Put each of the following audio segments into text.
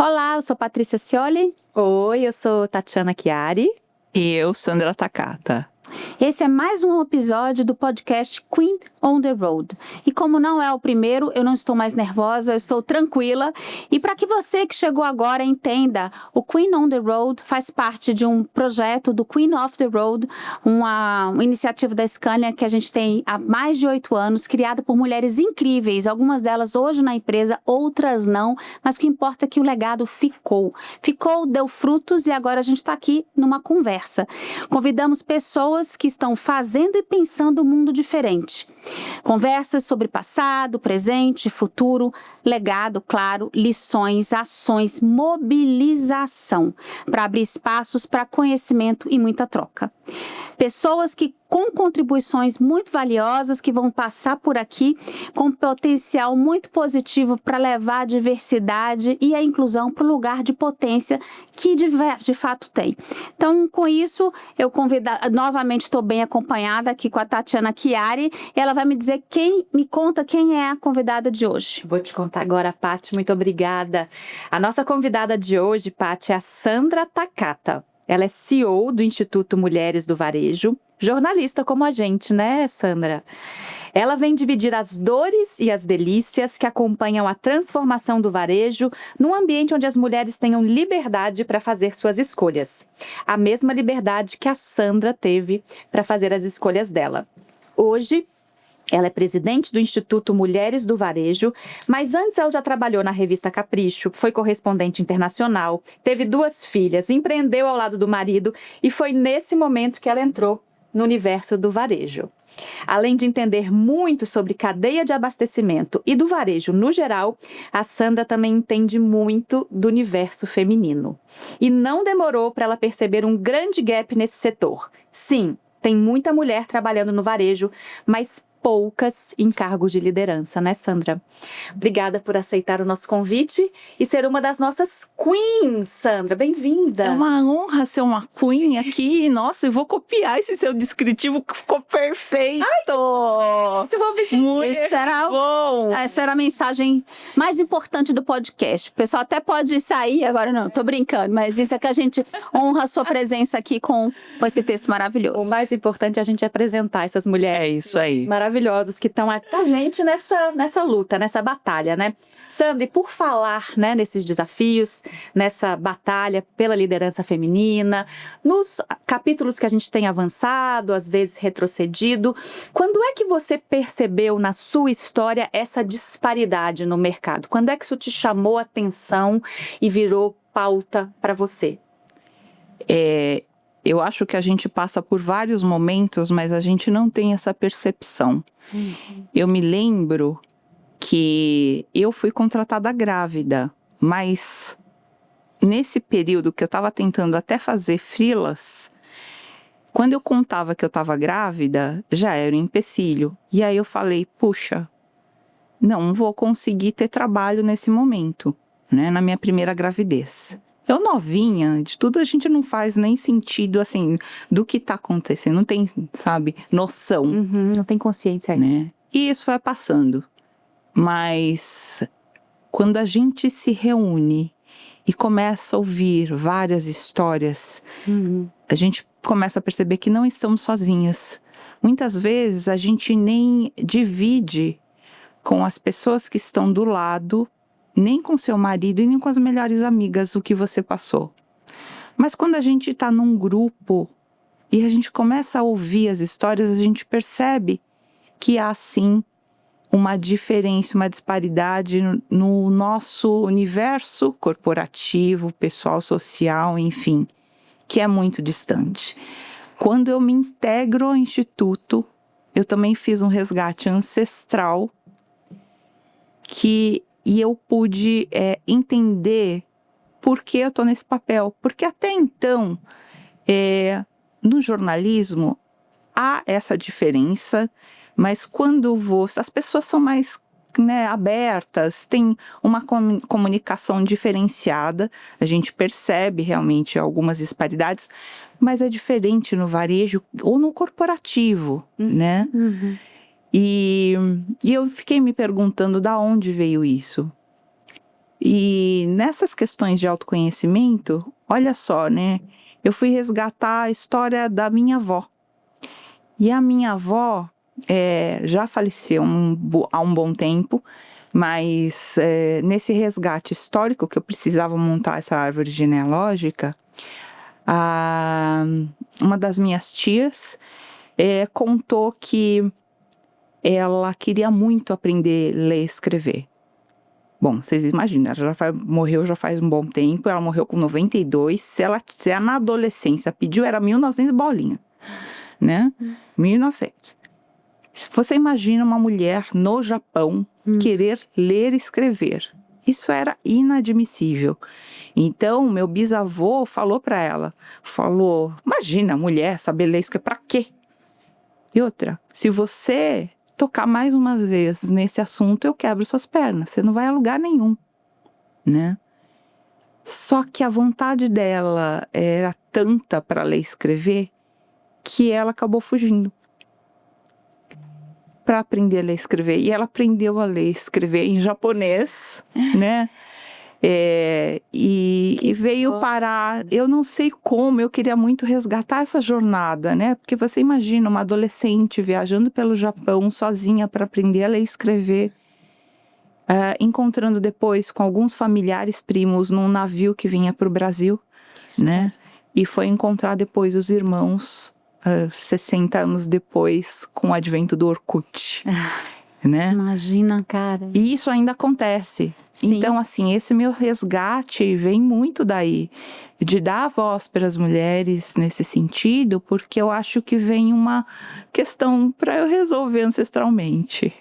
Olá, eu sou Patrícia Scioli. Oi, eu sou Tatiana Chiari. E eu, Sandra Takata. Esse é mais um episódio do podcast Queen on the Road. E como não é o primeiro, eu não estou mais nervosa, eu estou tranquila. E para que você que chegou agora entenda, o Queen on the Road faz parte de um projeto do Queen of the Road, uma iniciativa da Scania que a gente tem há mais de 8 anos, criada por mulheres incríveis, algumas delas hoje na empresa, outras não, mas o que importa é que o legado ficou. Ficou, deu frutos e agora a gente está aqui numa conversa. Convidamos pessoas que estão fazendo e pensando um mundo diferente. Conversas sobre passado, presente, futuro, legado, claro, lições, ações, mobilização, para abrir espaços para conhecimento e muita troca. Pessoas que com contribuições muito valiosas que vão passar por aqui com potencial muito positivo para levar a diversidade e a inclusão para o lugar de potência que de fato tem. Então, com isso, eu novamente estou bem acompanhada aqui com a Tatiana Chiari e ela vai me dizer me conta quem é a convidada de hoje. Vou te contar agora, Paty, muito obrigada. A nossa convidada de hoje, Paty, é a Sandra Takata. Ela é CEO do Instituto Mulheres do Varejo, jornalista como a gente, né, Sandra? Ela vem dividir as dores e as delícias que acompanham a transformação do varejo num ambiente onde as mulheres tenham liberdade para fazer suas escolhas. A mesma liberdade que a Sandra teve para fazer as escolhas dela. Hoje, ela é presidente do Instituto Mulheres do Varejo, mas antes ela já trabalhou na revista Capricho, foi correspondente internacional, teve 2 filhas, empreendeu ao lado do marido e foi nesse momento que ela entrou no universo do varejo. Além de entender muito sobre cadeia de abastecimento e do varejo no geral, a Sandra também entende muito do universo feminino. E não demorou para ela perceber um grande gap nesse setor. Sim, tem muita mulher trabalhando no varejo, mas poucas em cargos de liderança, né, Sandra? Obrigada por aceitar o nosso convite e ser uma das nossas queens, Sandra. Bem-vinda! É uma honra ser uma queen aqui. Nossa, eu vou copiar esse seu descritivo que ficou perfeito! Esse é o objetivo. Essa era a mensagem mais importante do podcast. O pessoal até pode sair agora, não, tô brincando, mas isso é que a gente honra a sua presença aqui com esse texto maravilhoso. O mais importante é a gente apresentar essas mulheres. É isso aí. Maravilhosos que estão com a gente nessa luta, nessa batalha, né? Sandra, e por falar, né, nesses desafios, nessa batalha pela liderança feminina, nos capítulos que a gente tem avançado, às vezes retrocedido, quando é que você percebeu na sua história essa disparidade no mercado? Quando é que isso te chamou a atenção e virou pauta para você? Eu acho que a gente passa por vários momentos, mas a gente não tem essa percepção. Eu me lembro que eu fui contratada grávida, mas nesse período que eu estava tentando até fazer freelas, quando eu contava que eu estava grávida, já era um empecilho. E aí eu falei, puxa, não vou conseguir ter trabalho nesse momento, né, na minha primeira gravidez. Eu novinha, de tudo a gente não faz nem sentido, assim, do que tá acontecendo. Não tem, sabe, noção. Não tem consciência aí. Né? E isso vai passando. Mas quando a gente se reúne e começa a ouvir várias histórias, a gente começa a perceber que não estamos sozinhas. Muitas vezes a gente nem divide com as pessoas que estão do lado, nem com seu marido e nem com as melhores amigas o que você passou. Mas quando a gente está num grupo e a gente começa a ouvir as histórias, a gente percebe que há sim uma diferença, uma disparidade no nosso universo corporativo, pessoal, social, enfim, que é muito distante. Quando eu me integro ao Instituto, eu também fiz um resgate ancestral e eu pude entender por que eu estou nesse papel. Porque até então, no jornalismo, há essa diferença, mas quando as pessoas são mais, né, abertas, tem uma comunicação diferenciada, a gente percebe realmente algumas disparidades, mas é diferente no varejo ou no corporativo, né? E eu fiquei me perguntando de onde veio isso. E nessas questões de autoconhecimento, olha só, né? Eu fui resgatar a história da minha avó. E a minha avó já faleceu há um bom tempo, mas nesse resgate histórico que eu precisava montar essa árvore genealógica, uma das minhas tias contou que ela queria muito aprender a ler e escrever. Bom, vocês imaginam, ela morreu já faz um bom tempo, ela morreu com 92, se ela na adolescência pediu, era 1900 bolinha, né? 1900. Você imagina uma mulher no Japão querer ler e escrever. Isso era inadmissível. Então, meu bisavô falou para ela, imagina, mulher saber ler e escrever, pra quê? E outra, se você tocar mais uma vez nesse assunto, eu quebro suas pernas, você não vai a lugar nenhum, né? Só que a vontade dela era tanta para ler e escrever que ela acabou fugindo para aprender a ler e escrever. E ela aprendeu a ler e escrever em japonês, né? E veio parar, eu não sei como, eu queria muito resgatar essa jornada, né? Porque você imagina uma adolescente viajando pelo Japão sozinha para aprender a ler e escrever, encontrando depois com alguns familiares primos num navio que vinha para o Brasil, né? E foi encontrar depois os irmãos 60 anos depois, com o advento do Orkut, né? Imagina, cara. E isso ainda acontece. Sim. Então, assim, esse meu resgate vem muito daí, de dar voz para as mulheres nesse sentido, porque eu acho que vem uma questão para eu resolver ancestralmente.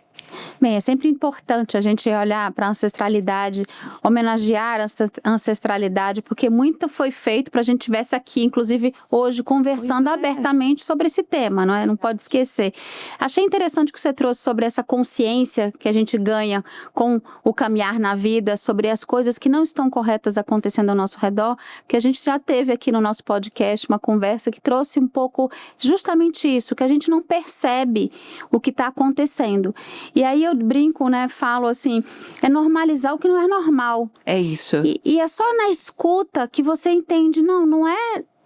Bem, é sempre importante a gente olhar para a ancestralidade, homenagear a ancestralidade, porque muito foi feito para a gente estivesse aqui, inclusive hoje, conversando abertamente sobre esse tema, não é? Não pode esquecer. Achei interessante o que você trouxe sobre essa consciência que a gente ganha com o caminhar na vida, sobre as coisas que não estão corretas acontecendo ao nosso redor, porque a gente já teve aqui no nosso podcast uma conversa que trouxe um pouco justamente isso, que a gente não percebe o que está acontecendo. E aí eu brinco, né, falo assim, é normalizar o que não é normal. É isso. E é só na escuta que você entende, não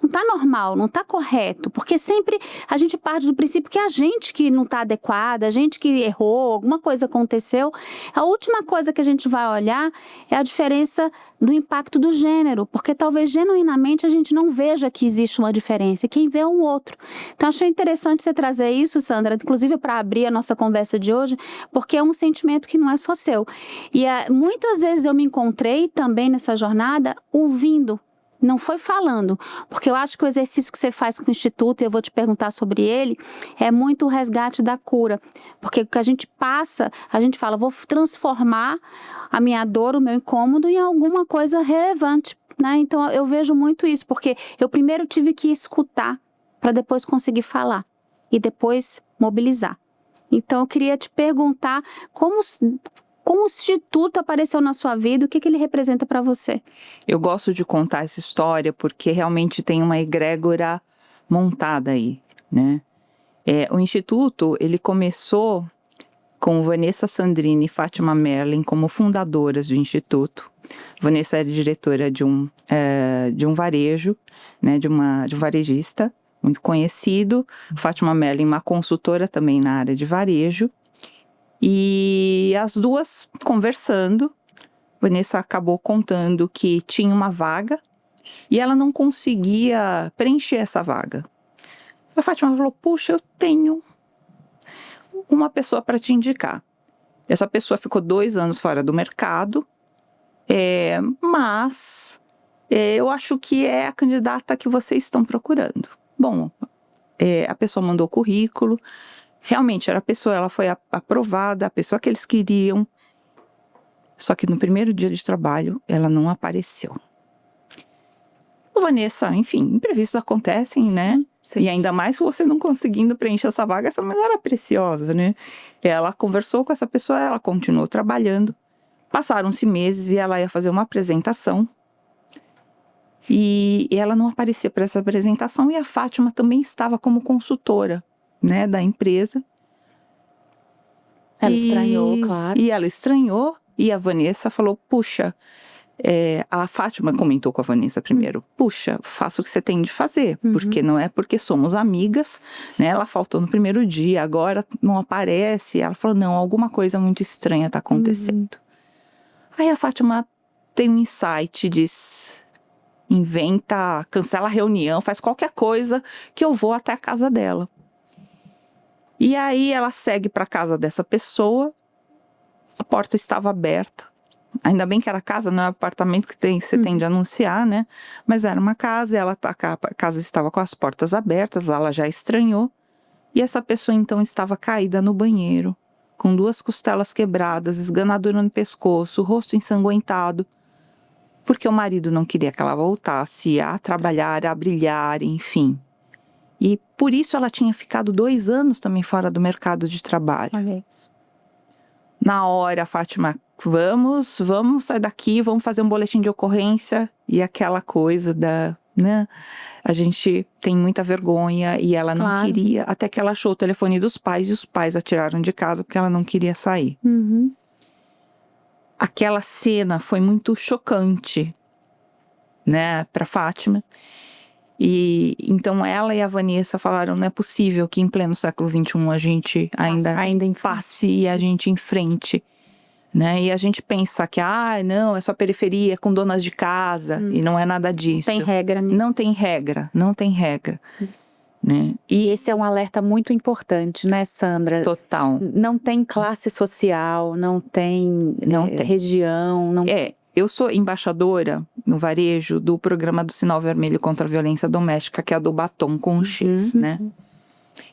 tá normal, não tá correto, porque sempre a gente parte do princípio que é a gente que não tá adequada, a gente que errou, alguma coisa aconteceu. A última coisa que a gente vai olhar é a diferença do impacto do gênero, porque talvez genuinamente a gente não veja que existe uma diferença, quem vê é o outro. Então achei interessante você trazer isso, Sandra, inclusive para abrir a nossa conversa de hoje, porque é um sentimento que não é só seu. E muitas vezes eu me encontrei também nessa jornada ouvindo, não foi falando, porque eu acho que o exercício que você faz com o Instituto, e eu vou te perguntar sobre ele, é muito o resgate da cura, porque o que a gente passa, a gente fala, vou transformar a minha dor, o meu incômodo em alguma coisa relevante, né? Então eu vejo muito isso, porque eu primeiro tive que escutar para depois conseguir falar e depois mobilizar. Então eu queria te perguntar como o Instituto apareceu na sua vida, o que ele representa para você? Eu gosto de contar essa história porque realmente tem uma egrégora montada aí, né? O Instituto, ele começou com Vanessa Sandrini e Fátima Merlin como fundadoras do Instituto. Vanessa era diretora de um varejo, né, de um varejista muito conhecido. Fátima Merlin, uma consultora também na área de varejo. E as duas conversando, Vanessa acabou contando que tinha uma vaga e ela não conseguia preencher essa vaga. A Fátima falou, puxa, eu tenho uma pessoa para te indicar. Essa pessoa ficou 2 anos fora do mercado, mas eu acho que é a candidata que vocês estão procurando. Bom, a pessoa mandou o currículo. Realmente era a pessoa, ela foi aprovada, a pessoa que eles queriam. Só que no primeiro dia de trabalho, ela não apareceu. Vanessa, enfim, imprevistos acontecem, né? Sim. E ainda mais você não conseguindo preencher essa vaga, essa mulher era preciosa, né? Ela conversou com essa pessoa, ela continuou trabalhando. Passaram-se meses e ela ia fazer uma apresentação. E ela não aparecia para essa apresentação e a Fátima também estava como consultora, né, da empresa. Ela estranhou, claro. E ela estranhou, E a Vanessa falou, puxa, a Fátima comentou com a Vanessa primeiro, puxa, faça o que você tem de fazer, porque não é porque somos amigas, né? Ela faltou no primeiro dia, agora não aparece. Ela falou, não, alguma coisa muito estranha tá acontecendo. Aí a Fátima tem um insight, diz, inventa, cancela a reunião, faz qualquer coisa que eu vou até a casa dela. E aí ela segue para a casa dessa pessoa, a porta estava aberta. Ainda bem que era casa, não é apartamento que você tem de anunciar, né? Mas era uma casa, a casa estava com as portas abertas, ela já estranhou. E essa pessoa então estava caída no banheiro, com 2 costelas quebradas, esganadura no pescoço, o rosto ensanguentado, porque o marido não queria que ela voltasse a trabalhar, a brilhar, enfim. E por isso ela tinha ficado 2 anos também fora do mercado de trabalho. Olha isso. Na hora, a Fátima, vamos sair daqui, vamos fazer um boletim de ocorrência. E aquela coisa né? A gente tem muita vergonha e ela não queria, até que ela achou o telefone dos pais e os pais a tiraram de casa porque ela não queria sair. Aquela cena foi muito chocante, né, para Fátima. E então ela e a Vanessa falaram, não é possível que em pleno século XXI a gente ainda passe e a gente enfrente, né? E a gente pensa que, não, é só periferia com donas de casa, e não é nada disso. Tem regra nisso. Não tem regra. Né? E esse é um alerta muito importante, né, Sandra? Total. Não tem classe social, não tem região. Eu sou embaixadora no varejo do programa do Sinal Vermelho contra a Violência Doméstica, que é a do batom com X, né?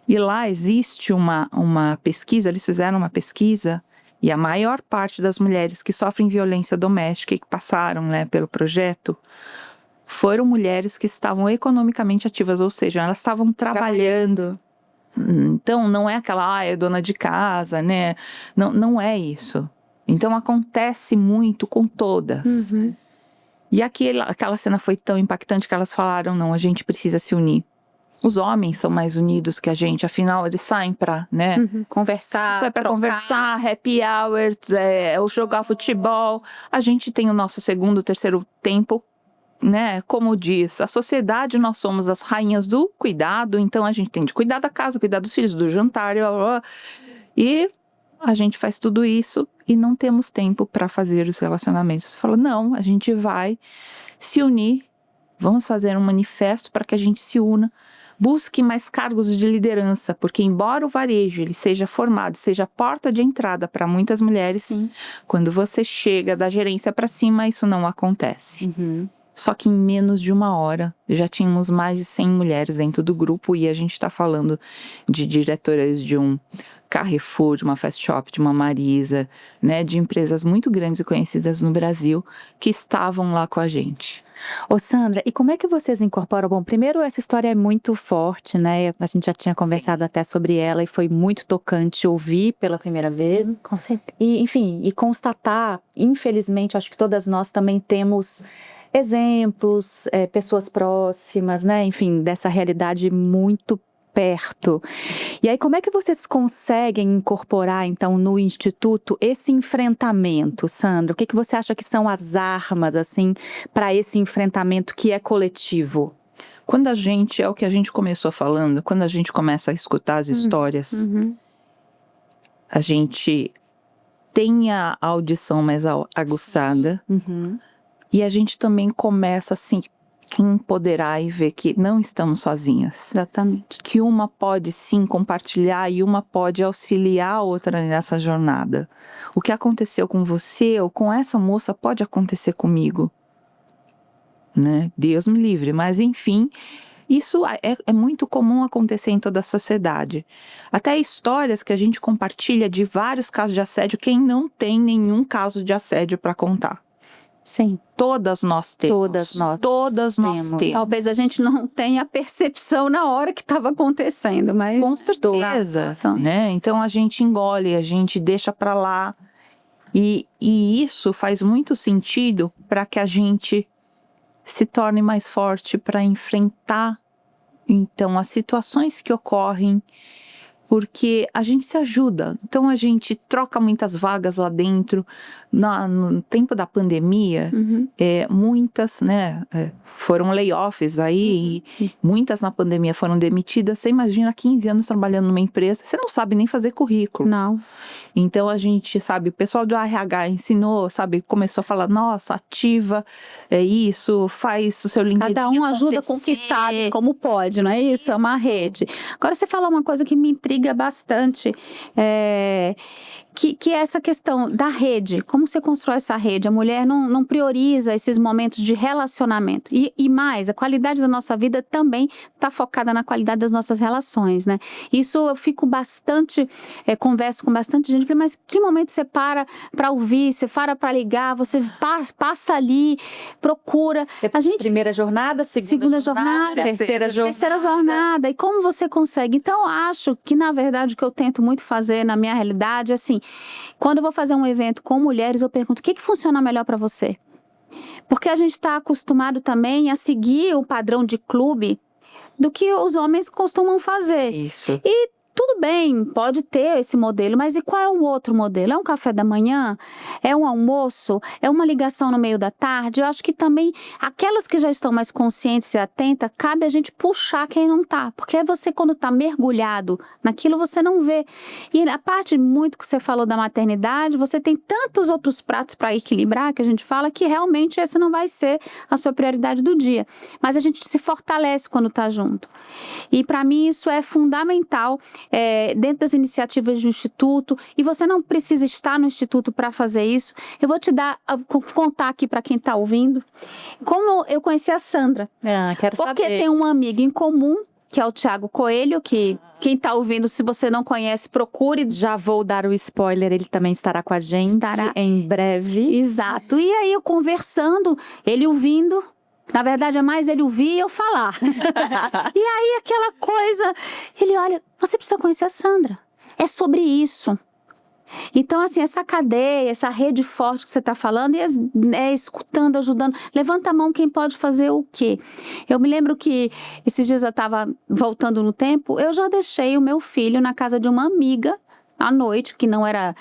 E lá existe uma pesquisa, eles fizeram uma pesquisa, e a maior parte das mulheres que sofrem violência doméstica e que passaram, né, pelo projeto, foram mulheres que estavam economicamente ativas, ou seja, elas estavam trabalhando. Então, não é aquela, é dona de casa, né? Não é isso. Então, acontece muito com todas. E aquela cena foi tão impactante que elas falaram, não, a gente precisa se unir. Os homens são mais unidos que a gente, afinal, eles saem pra, né? Conversar, sai pra conversar, happy hour, ou jogar futebol. A gente tem o nosso segundo, terceiro tempo, né? Como diz a sociedade, nós somos as rainhas do cuidado, então a gente tem de cuidar da casa, cuidar dos filhos, do jantar, blá, blá, blá. E a gente faz tudo isso e não temos tempo para fazer os relacionamentos. Você fala, não, a gente vai se unir, vamos fazer um manifesto para que a gente se una, busque mais cargos de liderança, porque embora o varejo ele seja formado, seja a porta de entrada para muitas mulheres, quando você chega da gerência para cima, isso não acontece. Só que em menos de 1 hora, já tínhamos mais de 100 mulheres dentro do grupo e a gente está falando de diretoras de um Carrefour, de uma Fast Shop, de uma Marisa, né, de empresas muito grandes e conhecidas no Brasil que estavam lá com a gente. Ô Sandra, e como é que vocês incorporam? Bom, primeiro essa história é muito forte, né? A gente já tinha conversado até sobre ela e foi muito tocante ouvir pela primeira vez. Com certeza. E, enfim, e constatar, infelizmente, acho que todas nós também temos exemplos, pessoas próximas, né? Enfim, dessa realidade muito perto. E aí, como é que vocês conseguem incorporar, então, no Instituto, esse enfrentamento, Sandra? O que você acha que são as armas, assim, para esse enfrentamento que é coletivo? Quando é o que a gente começou falando, quando a gente começa a escutar as histórias, a gente tem a audição mais aguçada, e a gente também começa, assim, empoderar e ver que não estamos sozinhas. Exatamente. Que uma pode sim compartilhar e uma pode auxiliar a outra nessa jornada. O que aconteceu com você ou com essa moça pode acontecer comigo, né? Deus me livre, mas enfim, isso é muito comum acontecer em toda a sociedade. Até histórias que a gente compartilha de vários casos de assédio, quem não tem nenhum caso de assédio para contar. Sim. Todas nós temos. Todas nós temos. Talvez a gente não tenha a percepção na hora que estava acontecendo, mas... Com certeza, né? Então a gente engole, a gente deixa para lá. E isso faz muito sentido para que a gente se torne mais forte para enfrentar, então, as situações que ocorrem. porque a gente se ajuda. Então a gente troca muitas vagas lá dentro. No tempo da pandemia, muitas, né, foram layoffs aí, e muitas na pandemia foram demitidas. Você imagina 15 anos trabalhando numa empresa, você não sabe nem fazer currículo. Não. Então a gente, sabe, o pessoal do RH ensinou, sabe, começou a falar, nossa, ativa isso, faz o seu LinkedIn Cada um ajuda acontecer. com o que sabe, como pode, não é isso? É uma rede. Agora você falou uma coisa que me intriga bastante, que é essa questão da rede. Como você constrói essa rede? A mulher não prioriza esses momentos de relacionamento. E mais, a qualidade da nossa vida também está focada na qualidade das nossas relações, né? Isso eu fico bastante, converso com bastante gente, falei, mas que momento você para ouvir, você para ligar, você passa ali, procura. A gente... Primeira jornada, segunda jornada, terceira jornada. E como você consegue? Então, eu acho que, na verdade, o que eu tento muito fazer na minha realidade é assim, quando eu vou fazer um evento com mulheres, eu pergunto, o que funciona melhor para você? Porque a gente está acostumado também a seguir o padrão de clube do que os homens costumam fazer. Isso. E tudo bem, pode ter esse modelo, mas e qual é o outro modelo? É um café da manhã? É um almoço? É uma ligação no meio da tarde? Eu acho que também, aquelas que já estão mais conscientes e atentas, cabe a gente puxar quem não tá. Porque você, quando tá mergulhado naquilo, você não vê. E a parte muito que você falou da maternidade, você tem tantos outros pratos para equilibrar, que a gente fala, que realmente essa não vai ser a sua prioridade do dia. Mas a gente se fortalece quando tá junto. E para mim isso é fundamental, dentro das iniciativas do Instituto, e você não precisa estar no Instituto para fazer isso. Eu vou te contar aqui para quem está ouvindo, como eu conheci a Sandra. Quero Porque saber. tem uma amiga em comum, que é o Thiago Coelho, que quem está ouvindo, se você não conhece, procure. Já vou dar o spoiler, ele também estará com a gente em breve. Exato. E aí eu conversando, ele ouvindo. Na verdade, é mais ele ouvir e eu falar. E aí, aquela coisa... Ele olha, você precisa conhecer a Sandra. É sobre isso. Então, assim, essa cadeia, essa rede forte que você está falando, escutando, ajudando. Levanta a mão quem pode fazer o quê? Eu me lembro que esses dias eu estava voltando no tempo, eu já deixei o meu filho na casa de uma amiga à noite, que não era...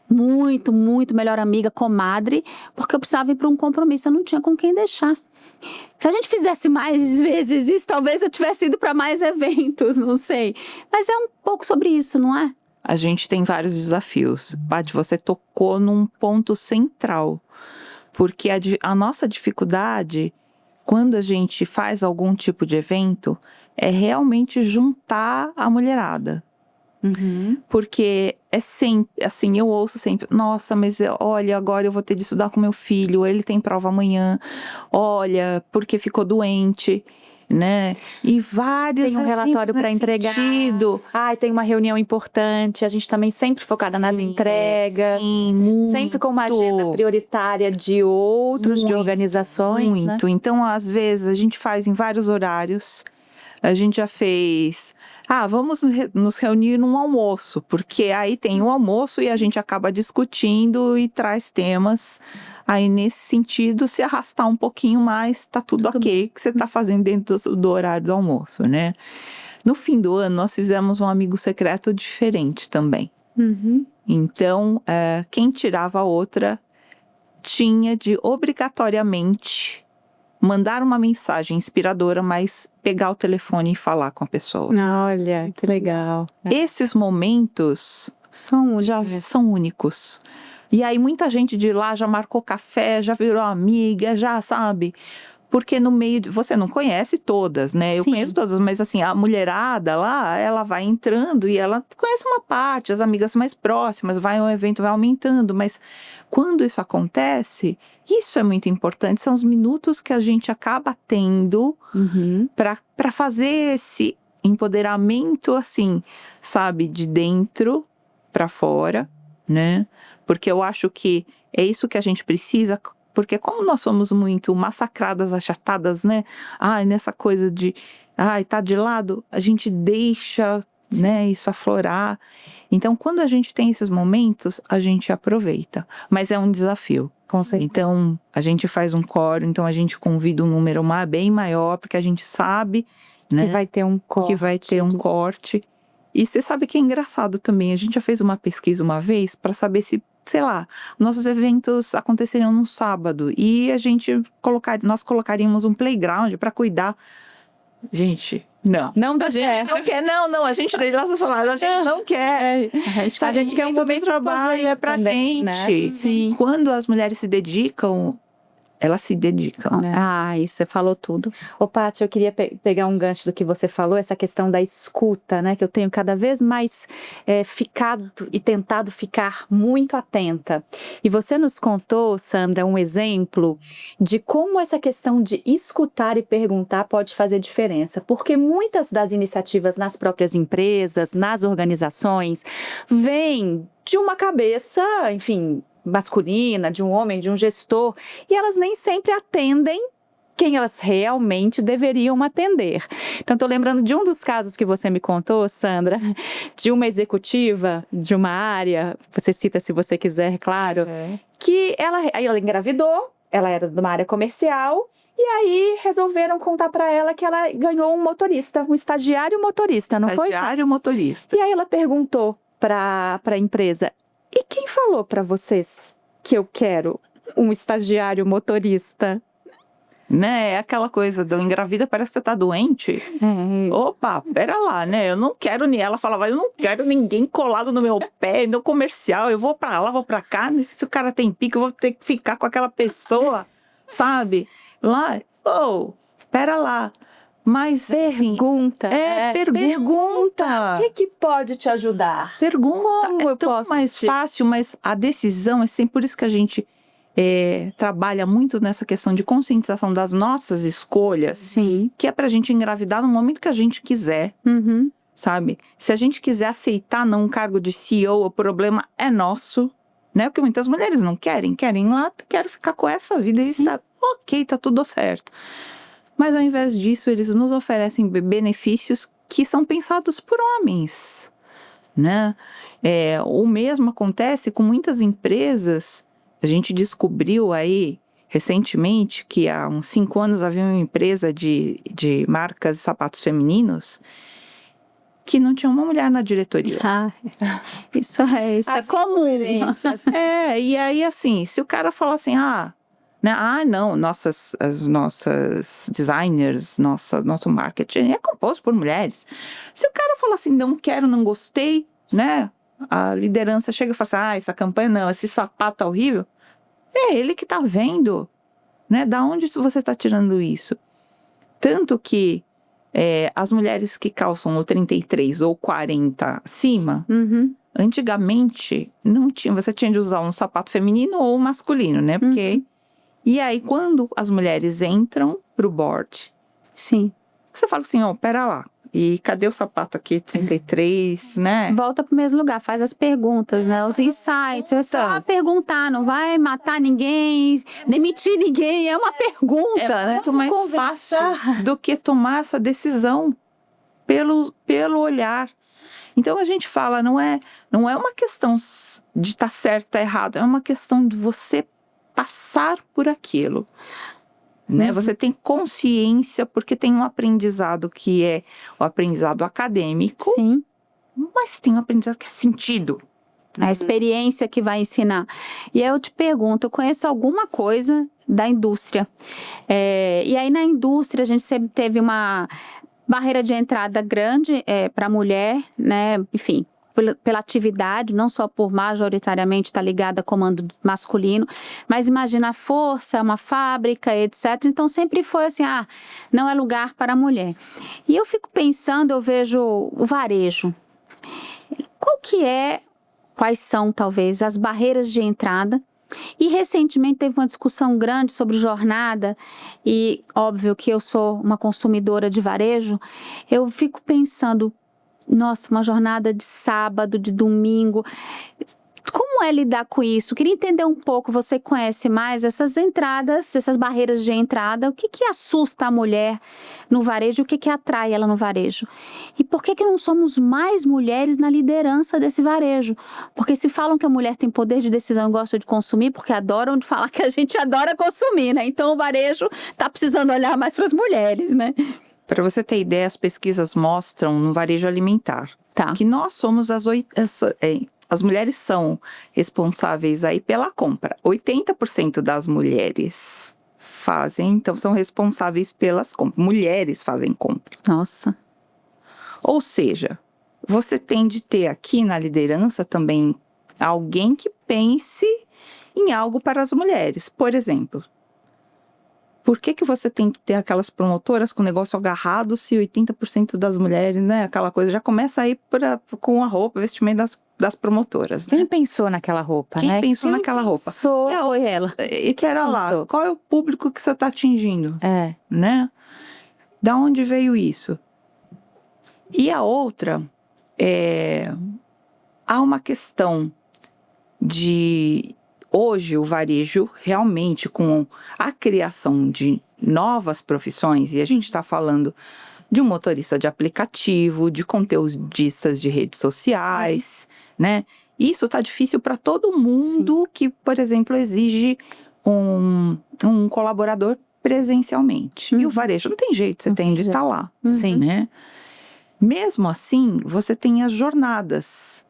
muito, muito melhor amiga, comadre, porque eu precisava ir para um compromisso, eu não tinha com quem deixar. Se a gente fizesse mais vezes isso, talvez eu tivesse ido para mais eventos, não sei. Mas é um pouco sobre isso, não é? A gente tem vários desafios. Paty, você tocou num ponto central. Porque a nossa dificuldade, quando a gente faz algum tipo de evento, é realmente juntar a mulherada. Porque é sempre, assim, eu ouço sempre, nossa, mas olha, agora eu vou ter de estudar com meu filho, ele tem prova amanhã, olha, porque ficou doente, né? E vários tem um relatório para entregar. Tem uma reunião importante, a gente também sempre focada nas entregas. Sim, muito. Sempre com uma agenda prioritária de outros, de organizações, muito. Né? Então, às vezes, a gente faz em vários horários. A gente já fez... vamos nos reunir num almoço, porque aí tem o almoço e a gente acaba discutindo e traz temas. Aí, nesse sentido, se arrastar um pouquinho mais, tá tudo ok, que você tá fazendo dentro do horário do almoço, né? No fim do ano, nós fizemos um amigo secreto diferente também. Então, quem tirava a outra tinha de obrigatoriamente... mandar uma mensagem inspiradora, mas pegar o telefone e falar com a pessoa. Olha, que legal. Esses momentos já são únicos. E aí muita gente de lá já marcou café, já virou amiga, já sabe... Porque no meio, você não conhece todas, né? Eu conheço todas, mas assim, a mulherada lá, ela vai entrando e ela conhece uma parte, as amigas mais próximas, o evento vai aumentando. Mas quando isso acontece, isso é muito importante. São os minutos que a gente acaba tendo para fazer esse empoderamento, assim, sabe? De dentro para fora, né? Porque eu acho que é isso que a gente precisa. Porque como nós somos muito massacradas, achatadas, né? Nessa coisa de, tá de lado, a gente deixa, né, isso aflorar. Então, quando a gente tem esses momentos, a gente aproveita. Mas é um desafio. Com certeza. Então, a gente faz um coro, então a gente convida um número bem maior, porque a gente sabe, né? Que vai ter um corte. Que vai ter um corte. E você sabe que é engraçado também, a gente já fez uma pesquisa uma vez para saber se, sei lá, nossos eventos aconteceriam no sábado e nós colocaríamos um playground para cuidar. Gente, não. Não dá A gente certo. não quer, não, a gente eles falaram, a gente não quer. A gente quer um Todo momento trabalho é pra também, gente. né? Sim. Quando as mulheres se dedicam, elas se dedicam. Ah, isso, você falou tudo. Ô, Paty, eu queria pegar um gancho do que você falou, essa questão da escuta, né? Que eu tenho cada vez mais ficado e tentado ficar muito atenta. E você nos contou, Sandra, um exemplo de como essa questão de escutar e perguntar pode fazer diferença. Porque muitas das iniciativas nas próprias empresas, nas organizações, vêm de uma cabeça, enfim, masculina, de um homem, de um gestor, e elas nem sempre atendem quem elas realmente deveriam atender. Então, estou lembrando de um dos casos que você me contou, Sandra, de uma executiva de uma área, você cita se você quiser, claro, que ela engravidou, ela era de uma área comercial, e aí resolveram contar para ela que ela ganhou um motorista, um estagiário motorista, não foi? Estagiário motorista. E aí ela perguntou para a empresa: e quem falou para vocês que eu quero um estagiário motorista? Né, é aquela coisa do engravida, parece que você tá doente. Opa, pera lá, né? Eu não quero nem. Ela falava, eu não quero ninguém colado no meu pé, no comercial. Eu vou pra lá, vou pra cá. Se o cara tem pique, eu vou ter que ficar com aquela pessoa, sabe? Lá, pera lá. Mas Pergunta. pergunta. O que pode te ajudar? Pergunta. Como eu tão posso mais fácil, mas a decisão é sempre por isso que a gente trabalha muito nessa questão de conscientização das nossas escolhas. Sim. Que é pra gente engravidar no momento que a gente quiser, sabe? Se a gente quiser aceitar não um cargo de CEO, o problema é nosso, né? Porque muitas mulheres não querem lá, quero ficar com essa vida e ok, tá tudo certo. Mas ao invés disso, eles nos oferecem benefícios que são pensados por homens, né? O mesmo acontece com muitas empresas. A gente descobriu aí recentemente que há uns 5 anos havia uma empresa de marcas de sapatos femininos que não tinha uma mulher na diretoria. Isso é comum. E aí assim, se o cara falar assim, não, as nossas designers, nosso marketing é composto por mulheres. Se o cara falar assim, não quero, não gostei, né? A liderança chega e fala assim, essa campanha não, esse sapato tá horrível. É ele que tá vendo, né? Da onde você tá tirando isso? Tanto que as mulheres que calçam o 33 ou 40 acima, antigamente não tinha, você tinha de usar um sapato feminino ou masculino, né? Porque e aí, quando as mulheres entram pro board, você fala assim, pera lá, e cadê o sapato aqui, 33, né? Volta pro mesmo lugar, faz as perguntas, né? Os insights, é só perguntar, não vai matar ninguém, demitir ninguém, é uma pergunta, né? É muito mais fácil do que tomar essa decisão pelo olhar. Então a gente fala, não é uma questão de estar certo ou errado, é uma questão de você passar por aquilo, né? Você tem consciência porque tem um aprendizado que é o aprendizado acadêmico, mas tem um aprendizado que é sentido. A experiência que vai ensinar. E aí eu te pergunto, eu conheço alguma coisa da indústria. E aí na indústria a gente sempre teve uma barreira de entrada grande para a mulher, né? Enfim, pela atividade, não só por majoritariamente estar ligada a comando masculino, mas imagina a força, uma fábrica, etc. Então sempre foi assim, não é lugar para a mulher. E eu fico pensando, eu vejo o varejo. Quais são, talvez, as barreiras de entrada? E recentemente teve uma discussão grande sobre jornada, e óbvio que eu sou uma consumidora de varejo, eu fico pensando, nossa, uma jornada de sábado, de domingo, como é lidar com isso? Queria entender um pouco, você conhece mais essas entradas, essas barreiras de entrada, o que assusta a mulher no varejo, o que atrai ela no varejo? E por que não somos mais mulheres na liderança desse varejo? Porque se falam que a mulher tem poder de decisão e gosta de consumir, porque adoram de falar que a gente adora consumir, né? Então o varejo tá precisando olhar mais para as mulheres, né? Para você ter ideia, as pesquisas mostram no varejo alimentar Tá. que nós somos as mulheres são responsáveis aí pela compra. 80% das mulheres então são responsáveis pelas compras. Mulheres fazem compras. Nossa. Ou seja, você tem de ter aqui na liderança também alguém que pense em algo para as mulheres. Por exemplo, por que você tem que ter aquelas promotoras com o negócio agarrado se 80% das mulheres, né? Aquela coisa já começa aí com a roupa, vestimento das promotoras. Né? Quem pensou naquela roupa, Quem né? pensou naquela roupa? Pensou, Foi ela. E pera lá, Pensou. qual é o público que você está atingindo? É. Né? Da onde veio isso? E a outra, há uma questão de... Hoje, o varejo, realmente, com a criação de novas profissões, e a gente está falando de um motorista de aplicativo, de conteudistas de redes sociais, né? Isso está difícil para todo mundo que, por exemplo, exige um colaborador presencialmente. E o varejo não tem jeito, você tem de estar lá, Sim. né? Mesmo assim, você tem as jornadas.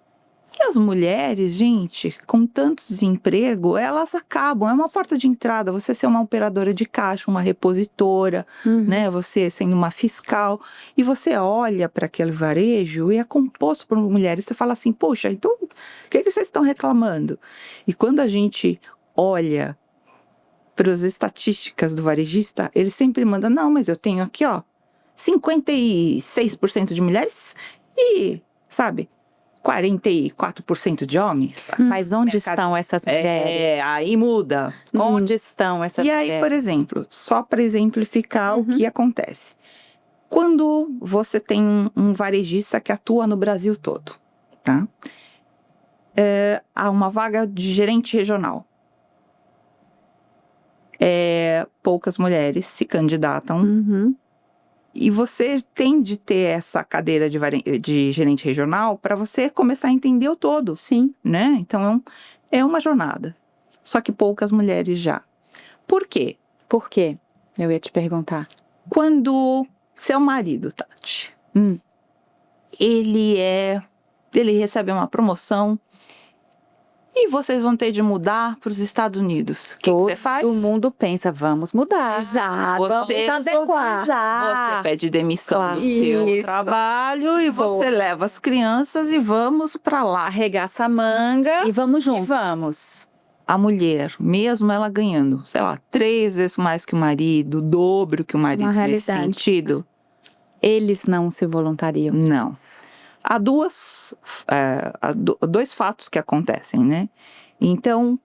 E as mulheres, gente, com tanto desemprego, elas acabam, é uma porta de entrada, você ser uma operadora de caixa, uma repositora, né, você sendo uma fiscal, e você olha para aquele varejo e é composto por mulheres, você fala assim, poxa, então, o que vocês estão reclamando? E quando a gente olha para as estatísticas do varejista, ele sempre manda, não, mas eu tenho aqui, ó, 56% de mulheres e, sabe... 44% de homens. Mas onde estão essas mulheres? Aí muda. Onde estão essas E mulheres? aí, por exemplo, só para exemplificar o que acontece. Quando você tem um varejista que atua no Brasil todo, tá? Há uma vaga de gerente regional. Poucas mulheres se candidatam. E você tem de ter essa cadeira de gerente regional para você começar a entender o todo. Sim. Né? Então, é uma jornada. Só que poucas mulheres já. Por quê? Por quê? Eu ia te perguntar. Quando seu marido, Tati, ele recebe uma promoção e vocês vão ter de mudar para os Estados Unidos. O que você faz? Todo mundo pensa, vamos mudar. Exato. Você- Vamos adequar. Você pede demissão Claro. do seu Isso. trabalho e você leva as crianças e vamos para lá. Arregaça a manga E vamos e junto. vamos. A mulher, mesmo ela ganhando, sei lá, 3 vezes mais que o marido, o dobro que o marido Uma nesse realidade. sentido, Eles não se voluntariam. não. Há dois fatos que acontecem, né? Então,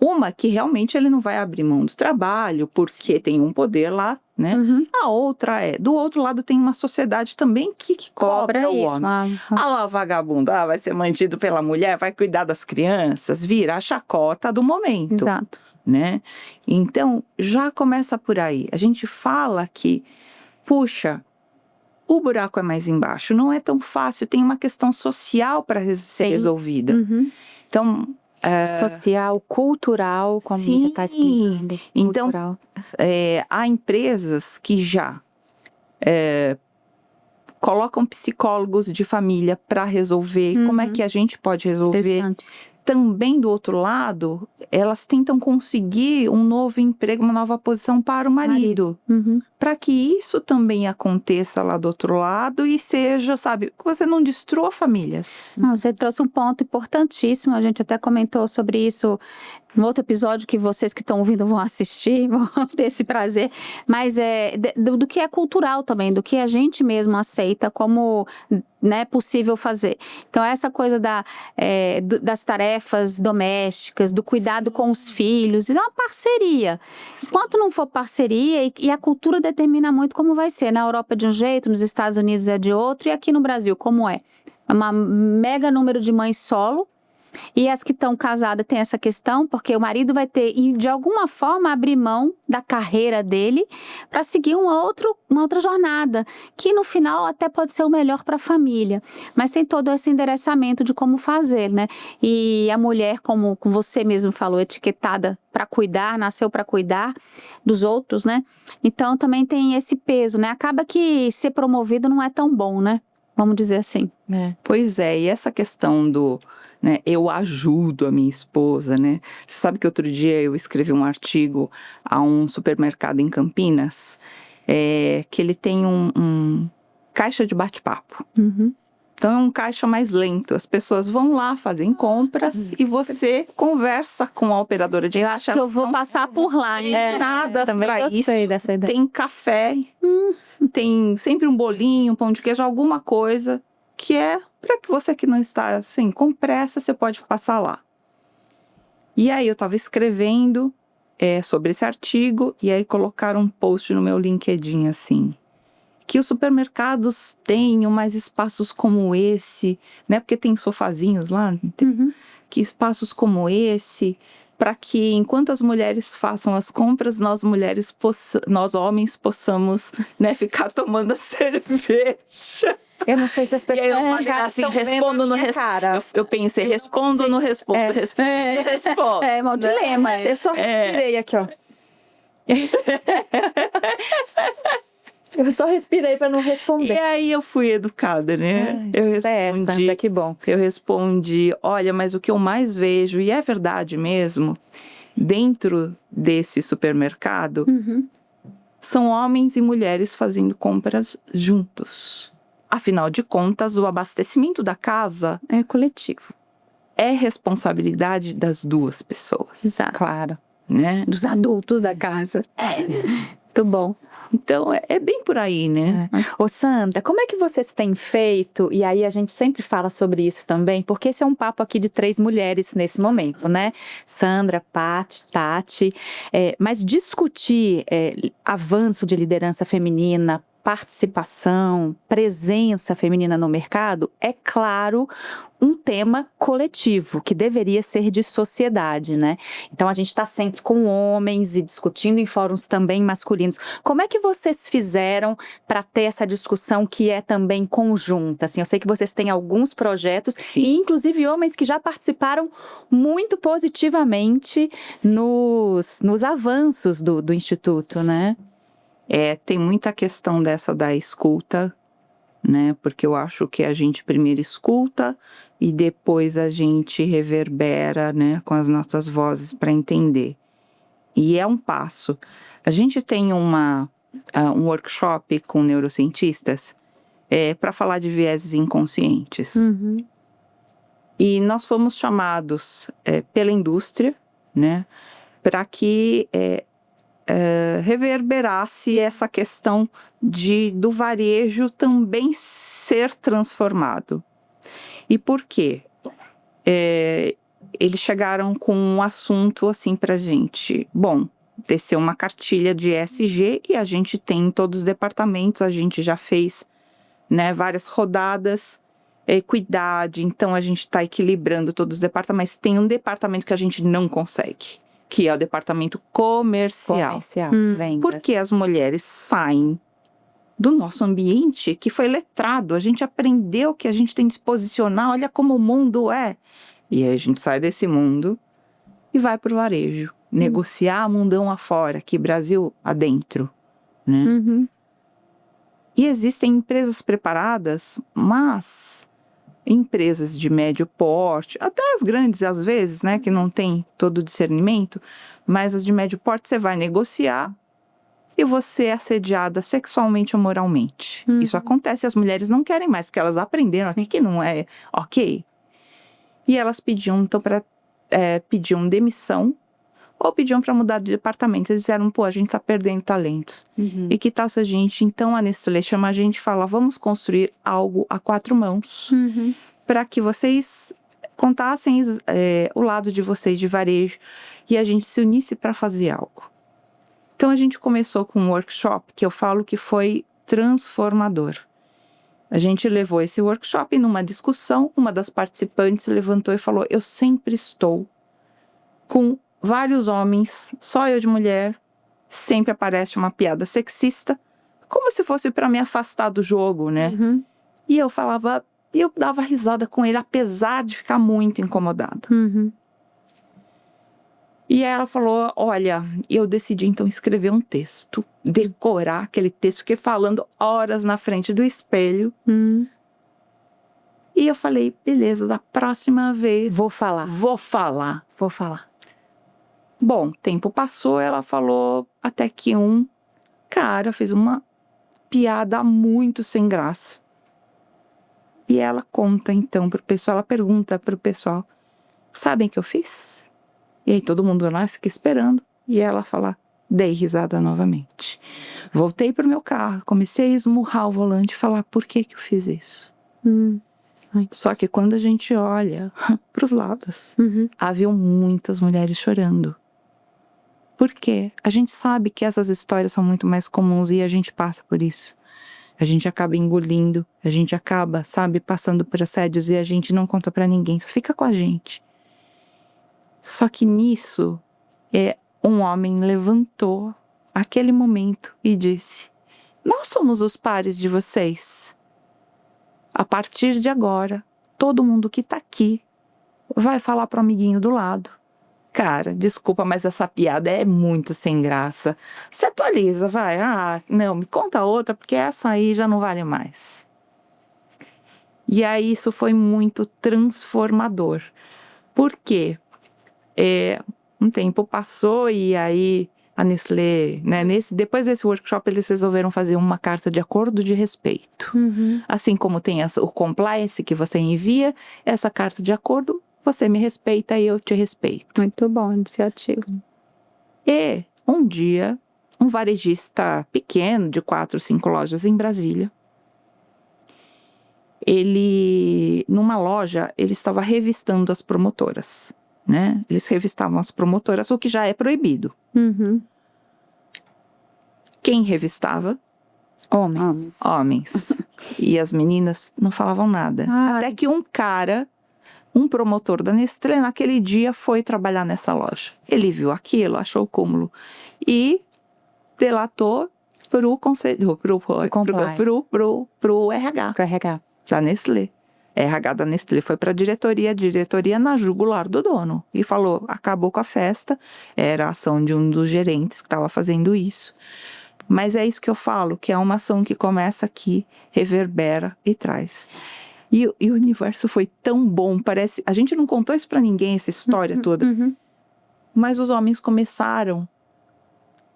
uma que realmente ele não vai abrir mão do trabalho, porque tem um poder lá, né? A outra do outro lado tem uma sociedade também que cobra o isso. homem. Ah lá, vagabundo, vai ser mantido pela mulher, vai cuidar das crianças, vira a chacota do momento, Exato. né? Então, já começa por aí. A gente fala que, puxa, o buraco é mais embaixo, não é tão fácil, tem uma questão social para ser Sim. resolvida. Então, Social, cultural, como Sim. você está explicando. Então, Cultural. há empresas que já colocam psicólogos de família para resolver. Como é que a gente pode resolver? Interessante. Também, do outro lado, elas tentam conseguir um novo emprego, uma nova posição para o marido. Para que isso também aconteça lá do outro lado e seja, sabe, que você não destrua famílias. Não, você trouxe um ponto importantíssimo, a gente até comentou sobre isso no outro episódio que vocês que estão ouvindo vão assistir, vão ter esse prazer, mas do que é cultural também, do que a gente mesmo aceita como, né, possível fazer. Então essa coisa das tarefas domésticas, do cuidado com os filhos, isso é uma parceria. Enquanto não for parceria, e a cultura determina muito como vai ser, na Europa é de um jeito, nos Estados Unidos é de outro, e aqui no Brasil como é? Um mega número de mães solo, E as que estão casadas têm essa questão, porque o marido vai ter, e de alguma forma, abrir mão da carreira dele para seguir uma outra jornada, que no final até pode ser o melhor para a família. Mas tem todo esse endereçamento de como fazer, né? E a mulher, como você mesmo falou, etiquetada para cuidar, nasceu para cuidar dos outros, né? Então também tem esse peso, né? Acaba que ser promovido não é tão bom, né? Vamos dizer assim. Pois é, e essa questão do, né, eu ajudo a minha esposa, né? Você sabe que outro dia eu escrevi um artigo a um supermercado em Campinas, que ele tem um caixa de bate-papo. Uhum. Então é um caixa mais lento. As pessoas vão lá, fazem compras e você conversa com a operadora de Eu caixa. acho que eu vou passar por lá, hein? Nada Também para isso. gostei dessa ideia. Tem café, tem sempre um bolinho, um pão de queijo, alguma coisa que é para que você que não está assim, com pressa, você pode passar lá. E aí eu estava escrevendo sobre esse artigo e aí colocaram um post no meu LinkedIn assim, que os supermercados tenham mais espaços como esse, né? Porque tem sofazinhos lá, Uhum. que espaços como esse, para que enquanto as mulheres façam as compras, nós homens possamos, né, ficar tomando a cerveja. Eu não sei se as E aí pessoas eu falei assim, respondo no cara. eu pensei, respondo no respondo, respondo. É um dilema. Eu só respirei aqui, ó. Eu só respirei para não E responder. aí eu fui educada, né? Eu respondi, Sandra, que bom. eu respondi, olha, mas o que eu mais vejo, e é verdade mesmo, dentro desse supermercado, Uhum. são homens e mulheres fazendo compras juntos. Afinal de contas, o abastecimento da casa É coletivo. é responsabilidade das duas pessoas, Exato. Claro. né? Dos adultos da casa. Muito bom. Então, é bem por aí, né? Ô Sandra, como é que vocês têm feito? E aí a gente sempre fala sobre isso também, porque esse é um papo aqui de 3 mulheres nesse momento, né? Sandra, Paty, Tati. Mas discutir avanço de liderança feminina, participação, presença feminina no mercado, é claro, um tema coletivo, que deveria ser de sociedade, né? Então a gente está sempre com homens e discutindo em fóruns também masculinos. Como é que vocês fizeram para ter essa discussão que é também conjunta? Assim, eu sei que vocês têm alguns projetos, Sim. e inclusive homens que já participaram muito positivamente nos avanços do Instituto, né? Tem muita questão dessa da escuta, né? Porque eu acho que a gente primeiro escuta e depois a gente reverbera, né, com as nossas vozes para entender. E é um passo. A gente tem um workshop com neurocientistas para falar de vieses inconscientes. Uhum. E nós fomos chamados pela indústria, né, para que reverberasse essa questão do varejo também ser transformado. E por quê? Eles chegaram com um assunto assim pra gente. Bom, desceu uma cartilha de ESG e a gente tem em todos os departamentos, a gente já fez, né, várias rodadas, equidade, então a gente está equilibrando todos os departamentos. Tem um departamento que a gente não consegue, que é o departamento comercial. Vendas. Porque as mulheres saem do nosso ambiente que foi letrado, a gente aprendeu que a gente tem que se posicionar, olha como o mundo é. E aí a gente sai desse mundo e vai para o varejo, negociar mundão afora, aqui Brasil adentro, né? Uhum. E existem empresas preparadas, mas empresas de médio porte, até as grandes às vezes, né, que não tem todo o discernimento, mas as de médio porte você vai negociar e você é assediada sexualmente ou moralmente. Isso acontece, as mulheres não querem mais, porque elas aprenderam aqui que não é ok. E elas pediam, então, pediam demissão ou pediam para mudar de departamento. Eles disseram, pô, a gente tá perdendo talentos. E que tal se a gente, então a Nestlé chama a gente e fala, vamos construir algo a 4 mãos para que vocês contassem o lado de vocês de varejo e a gente se unisse para fazer algo. Então a gente começou com um workshop que eu falo que foi transformador. A gente levou esse workshop e numa discussão, uma das participantes levantou e falou: eu sempre estou com vários homens, só eu de mulher, sempre aparece uma piada sexista, como se fosse para me afastar do jogo, né? Uhum. E eu falava, e eu dava risada com ele, apesar de ficar muito incomodada. Uhum. E aí ela falou: olha, eu decidi então escrever um texto, decorar aquele texto, fiquei falando horas na frente do espelho. Uhum. E eu falei: beleza, da próxima vez Vou falar. vou falar. Vou falar. Bom, tempo passou, ela falou, até que um cara fez uma piada muito sem graça. E ela conta então pro pessoal, ela pergunta pro pessoal: sabem o que eu fiz? E aí todo mundo lá fica esperando. E ela fala: dei risada novamente. Voltei pro meu carro, comecei a esmurrar o volante e falar: por que eu fiz isso? Uhum. Só que quando a gente olha pros lados, Uhum. haviam muitas mulheres chorando. Por quê? A gente sabe que essas histórias são muito mais comuns e a gente passa por isso. A gente acaba engolindo, a gente acaba, sabe, passando por assédios e a gente não conta pra ninguém, só fica com a gente. Só que nisso, um homem levantou aquele momento e disse: nós somos os pares de vocês. A partir de agora, todo mundo que tá aqui vai falar pro amiguinho do lado: cara, desculpa, mas essa piada é muito sem graça. Se atualiza, vai. Ah, não, me conta outra, porque essa aí já não vale mais. E aí isso foi muito transformador. Por quê? Um tempo passou e aí a Nestlé, né, depois desse workshop, eles resolveram fazer uma carta de acordo de respeito. Uhum. Assim como tem o compliance que você envia, essa carta de acordo, você me respeita e eu te respeito. Muito bom, iniciativa. E um dia, um varejista pequeno, de 4, 5 lojas em Brasília, numa loja, ele estava revistando as promotoras, né? Eles revistavam as promotoras, o que já é proibido. Uhum. Quem revistava? Homens. Homens. E as meninas não falavam nada. Ai. Até que um cara, um promotor da Nestlé, naquele dia foi trabalhar nessa loja. Ele viu aquilo, achou o cúmulo e delatou pro conselho, pro RH Pro RH. da Nestlé. RH da Nestlé foi para a diretoria na jugular do dono e falou: acabou com a festa. Era a ação de um dos gerentes que estava fazendo isso. Mas é isso que eu falo, que é uma ação que começa aqui, reverbera e traz. E o universo foi tão bom, parece... A gente não contou isso pra ninguém, essa história toda. Uhum. Mas os homens começaram...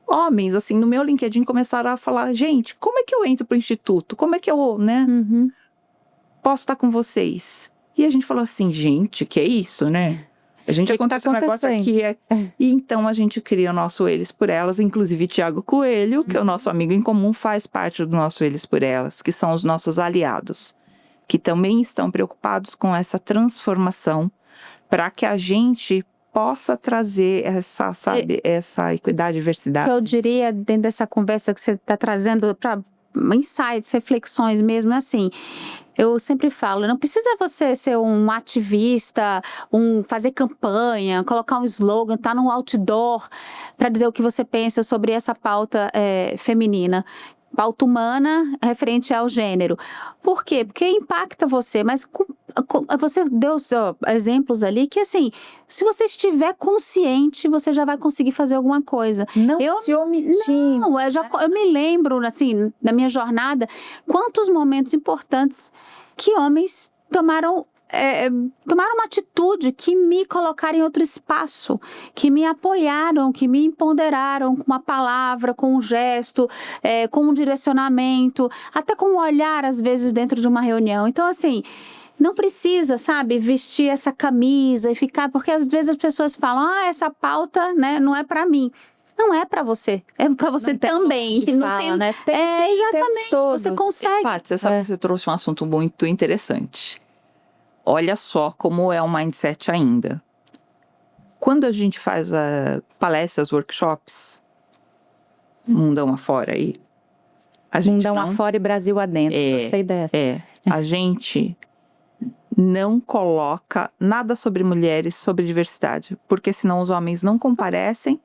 Homens, assim, no meu LinkedIn começaram a falar: gente, como é que eu entro pro instituto? Como é que eu, né, Uhum. posso estar com vocês? E a gente falou assim: gente, que é isso, né? A gente Que acontece tá um negócio aqui. E então a gente cria o nosso Eles por Elas, inclusive Tiago Coelho, que é o nosso amigo em comum, faz parte do nosso Eles por Elas, que são os nossos aliados, que também estão preocupados com essa transformação para que a gente possa trazer essa, sabe, essa equidade e diversidade. Eu diria, dentro dessa conversa que você está trazendo para insights, reflexões mesmo, assim, eu sempre falo, não precisa você ser um ativista, fazer campanha, colocar um slogan, estar num outdoor para dizer o que você pensa sobre essa pauta feminina. Pauta humana referente ao gênero. Por quê? Porque impacta você, mas você deu exemplos ali que, assim, se você estiver consciente, você já vai conseguir fazer alguma coisa. Não se omitir. Não, eu me lembro, assim, da minha jornada, quantos momentos importantes que homens tomaram uma atitude que me colocaram em outro espaço, que me apoiaram, que me empoderaram com uma palavra, com um gesto, com um direcionamento, até com um olhar, às vezes, dentro de uma reunião. Então, assim, não precisa, sabe, vestir essa camisa e ficar... Porque, às vezes, as pessoas falam: essa pauta, né, não é pra mim. Não é pra você, é pra você também. Né? Exatamente, você consegue. Paty, você sabe que você trouxe um assunto muito interessante. Olha só como é o mindset ainda. Quando a gente faz palestras, workshops, mundão afora aí, A gente Mundão não afora e Brasil adentro. Gostei dessa. a gente não coloca nada sobre mulheres, sobre diversidade, porque senão os homens não comparecem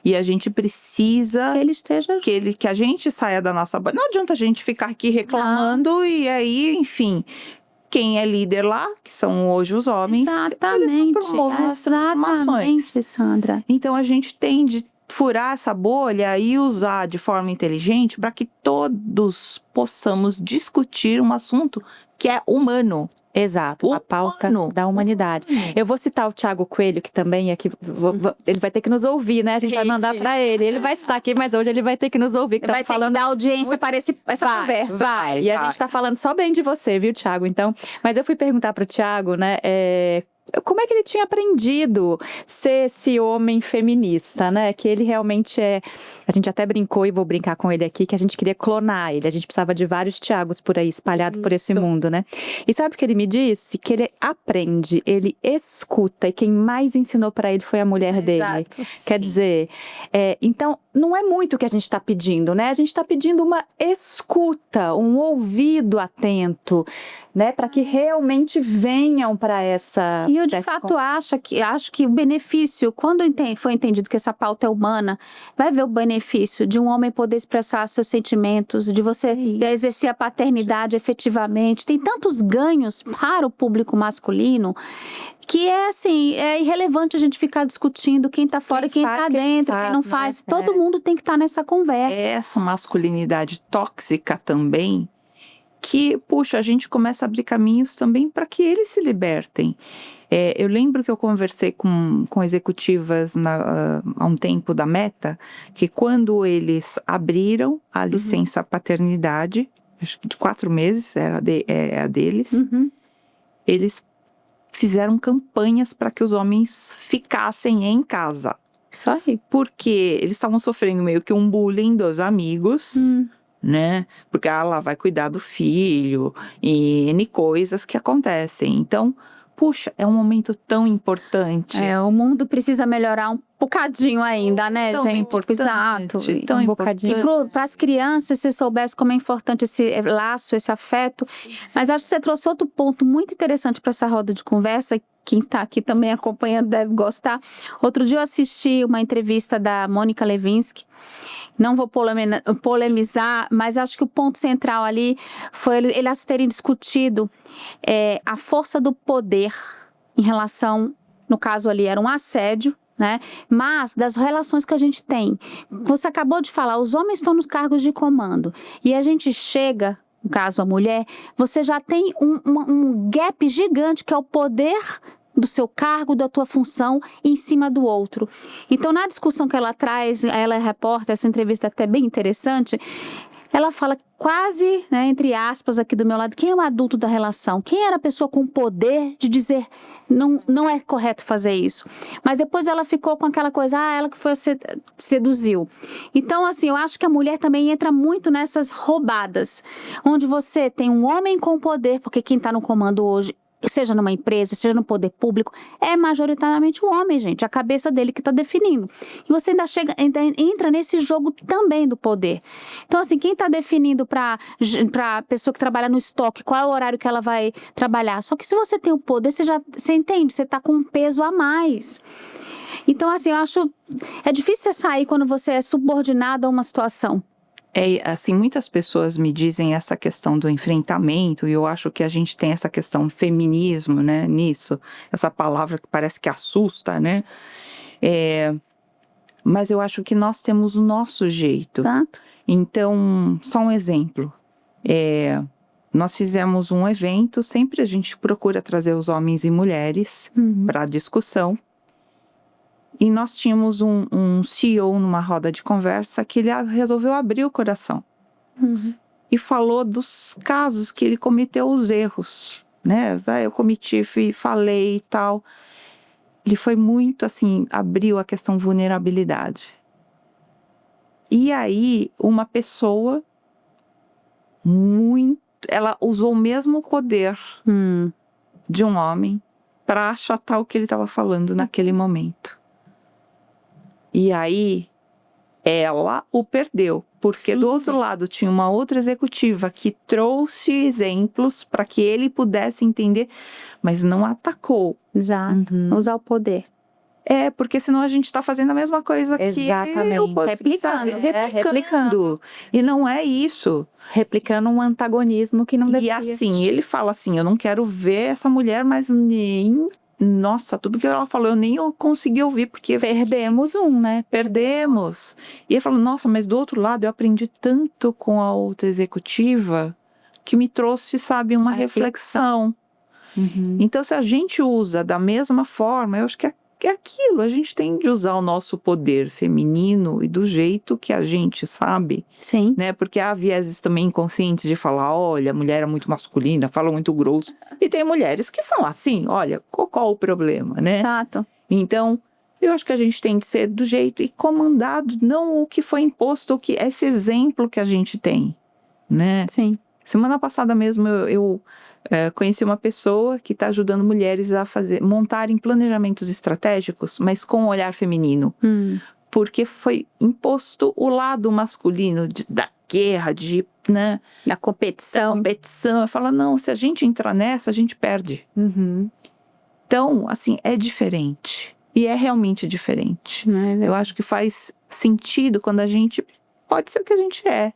e a gente precisa Que ele esteja que a gente saia da nossa bolha. Não adianta a gente ficar aqui reclamando e aí, enfim, quem é líder lá, que são hoje os homens, eles não promovem as transformações. Exatamente, Sandra. Então a gente tem de furar essa bolha e usar de forma inteligente para que todos possamos discutir um assunto que é humano. Exato, a pauta da humanidade. Eu vou citar o Thiago Coelho, que também é que ele vai ter que nos ouvir, né? A gente vai mandar para ele. Ele vai estar aqui, mas hoje ele vai ter que nos ouvir. Que Vai ter que dar audiência para essa conversa. Vai. E a gente tá falando só bem de você, viu, Thiago? Então, mas eu fui perguntar pro Thiago, né? Como é que ele tinha aprendido ser esse homem feminista, né? Que ele realmente é... A gente até brincou, e vou brincar com ele aqui, que a gente queria clonar ele. A gente precisava de vários Thiagos por aí, espalhados por esse mundo, né? E sabe o que ele me disse? Que ele aprende, ele escuta, e quem mais ensinou para ele foi a mulher dele. Exato. Quer dizer, então, não é muito o que a gente está pedindo, né? A gente está pedindo uma escuta, um ouvido atento, né? Para que realmente venham para essa... E eu, de fato, acho que o benefício, quando foi entendido que essa pauta é humana, vai ver o benefício de um homem poder expressar seus sentimentos, de você exercer a paternidade efetivamente. Tem tantos ganhos para o público masculino que é irrelevante a gente ficar discutindo quem tá fora e quem tá dentro, quem não faz. Todo mundo tem que estar nessa conversa. Essa masculinidade tóxica também, que, puxa, a gente começa a abrir caminhos também para que eles se libertem. Eu lembro que eu conversei com executivas há um tempo da Meta, que quando eles abriram a licença paternidade, acho que de 4 meses era a deles, eles fizeram campanhas para que os homens ficassem em casa. Isso aí. Porque eles estavam sofrendo meio que um bullying dos amigos, né? Porque ela vai cuidar do filho e N coisas que acontecem. Então, puxa, é um momento tão importante. O mundo precisa melhorar um bocadinho ainda, né, tão gente? Importante, Exato. tão um bocadinho. E para as crianças, se soubesse como é importante esse laço, esse afeto. Mas acho que você trouxe outro ponto muito interessante para essa roda de conversa. Quem está aqui também acompanhando deve gostar. Outro dia eu assisti uma entrevista da Mônica Lewinsky. Não vou polemizar, mas acho que o ponto central ali foi elas terem discutido a força do poder em relação, no caso ali era um assédio, né? Mas das relações que a gente tem. Você acabou de falar, os homens estão nos cargos de comando e a gente chega, no caso a mulher, você já tem um gap gigante que é o poder do seu cargo, da tua função em cima do outro. Então, na discussão que ela traz, ela é repórter, essa entrevista é até bem interessante, ela fala quase, né, entre aspas aqui do meu lado, quem é o adulto da relação? Quem era a pessoa com poder de dizer não é correto fazer isso? Mas depois ela ficou com aquela coisa, ela que foi seduziu. Então, assim, eu acho que a mulher também entra muito nessas roubadas, onde você tem um homem com poder, porque quem está no comando hoje, seja numa empresa, seja no poder público, é majoritariamente o homem, gente. A cabeça dele que está definindo. E você ainda entra nesse jogo também do poder. Então, assim, quem está definindo para a pessoa que trabalha no estoque, qual é o horário que ela vai trabalhar? Só que se você tem o poder, você entende, você está com um peso a mais. Então, assim, eu acho... É difícil você sair quando você é subordinado a uma situação. Assim, muitas pessoas me dizem essa questão do enfrentamento, e eu acho que a gente tem essa questão feminismo, né, nisso, essa palavra que parece que assusta, né, mas eu acho que nós temos o nosso jeito. Exato. Então, só um exemplo, nós fizemos um evento, sempre a gente procura trazer os homens e mulheres para a discussão. E nós tínhamos um CEO numa roda de conversa que ele resolveu abrir o coração. E falou dos casos que ele cometeu os erros, né? Eu cometi, falei e tal. Ele foi muito assim, abriu a questão vulnerabilidade. E aí, uma pessoa ela usou o mesmo poder de um homem para achatar o que ele estava falando naquele momento. E aí, ela o perdeu. Porque Sim, do outro lado tinha uma outra executiva que trouxe exemplos para que ele pudesse entender, mas não atacou. Exato. Uhum. Usar o poder. Porque senão a gente está fazendo a mesma coisa Exatamente. Replicando. replicando. E não é isso. Replicando um antagonismo que não E deveria. assim, ele fala assim, eu não quero ver essa mulher, mas nem... Nossa, tudo que ela falou, eu nem consegui ouvir, porque Perdemos um, né? perdemos. E ele falou, nossa, mas do outro lado eu aprendi tanto com a outra executiva que me trouxe, sabe, uma Essa reflexão. Uhum. Então, se a gente usa da mesma forma, eu acho que é aquilo, a gente tem de usar o nosso poder feminino e do jeito que a gente sabe, Sim. né? Porque há vieses também inconscientes de falar, olha, a mulher é muito masculina, fala muito grosso. E tem mulheres que são assim, olha, qual o problema, né? Exato. Então, eu acho que a gente tem de ser do jeito e comandado, não o que foi imposto, esse exemplo que a gente tem, né? Sim. Semana passada mesmo eu conheci uma pessoa que está ajudando mulheres a montarem planejamentos estratégicos, mas com um olhar feminino. Porque foi imposto o lado masculino da guerra, né, Da da competição. competição. Eu falo, não, se a gente entrar nessa, a gente perde. Uhum. Então, assim, é diferente. E é realmente diferente. Eu acho que faz sentido quando a gente pode ser o que a gente é.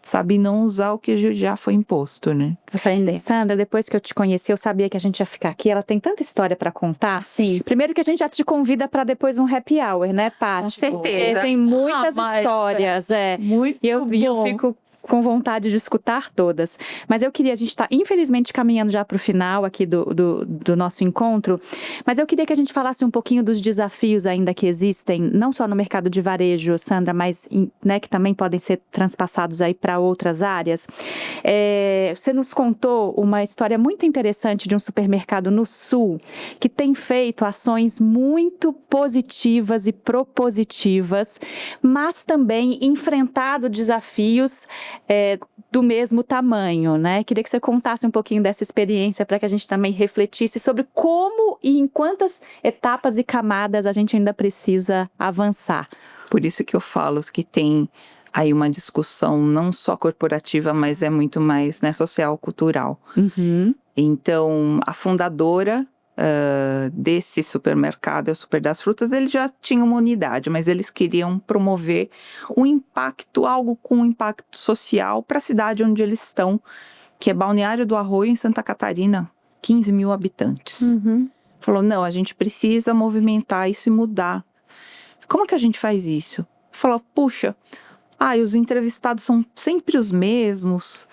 Sabe, não usar o que já foi imposto, né? Aprender. Sandra, depois que eu te conheci, eu sabia que a gente ia ficar aqui. Ela tem tanta história pra contar. Sim. Primeiro que a gente já te convida pra depois um happy hour, né, Paty? Com certeza. Porque tem muitas mas histórias, Muito E eu fico com vontade de escutar todas. Mas a gente está infelizmente caminhando já para o final aqui do nosso encontro, mas eu queria que a gente falasse um pouquinho dos desafios ainda que existem, não só no mercado de varejo, Sandra, mas né, que também podem ser transpassados aí para outras áreas. Você nos contou uma história muito interessante de um supermercado no Sul, que tem feito ações muito positivas e propositivas, mas também enfrentado desafios do mesmo tamanho, né? Queria que você contasse um pouquinho dessa experiência para que a gente também refletisse sobre como e em quantas etapas e camadas a gente ainda precisa avançar. Por isso que eu falo que tem aí uma discussão não só corporativa, mas é muito mais, né, social, cultural. Uhum. Então, a fundadora desse supermercado, o Super das Frutas, eles já tinham uma unidade, mas eles queriam promover um impacto, algo com impacto social para a cidade onde eles estão, que é Balneário do Arroio, em Santa Catarina, 15 mil habitantes. Falou, não, a gente precisa movimentar isso e mudar. Como que a gente faz isso? Falou, puxa, os entrevistados são sempre os mesmos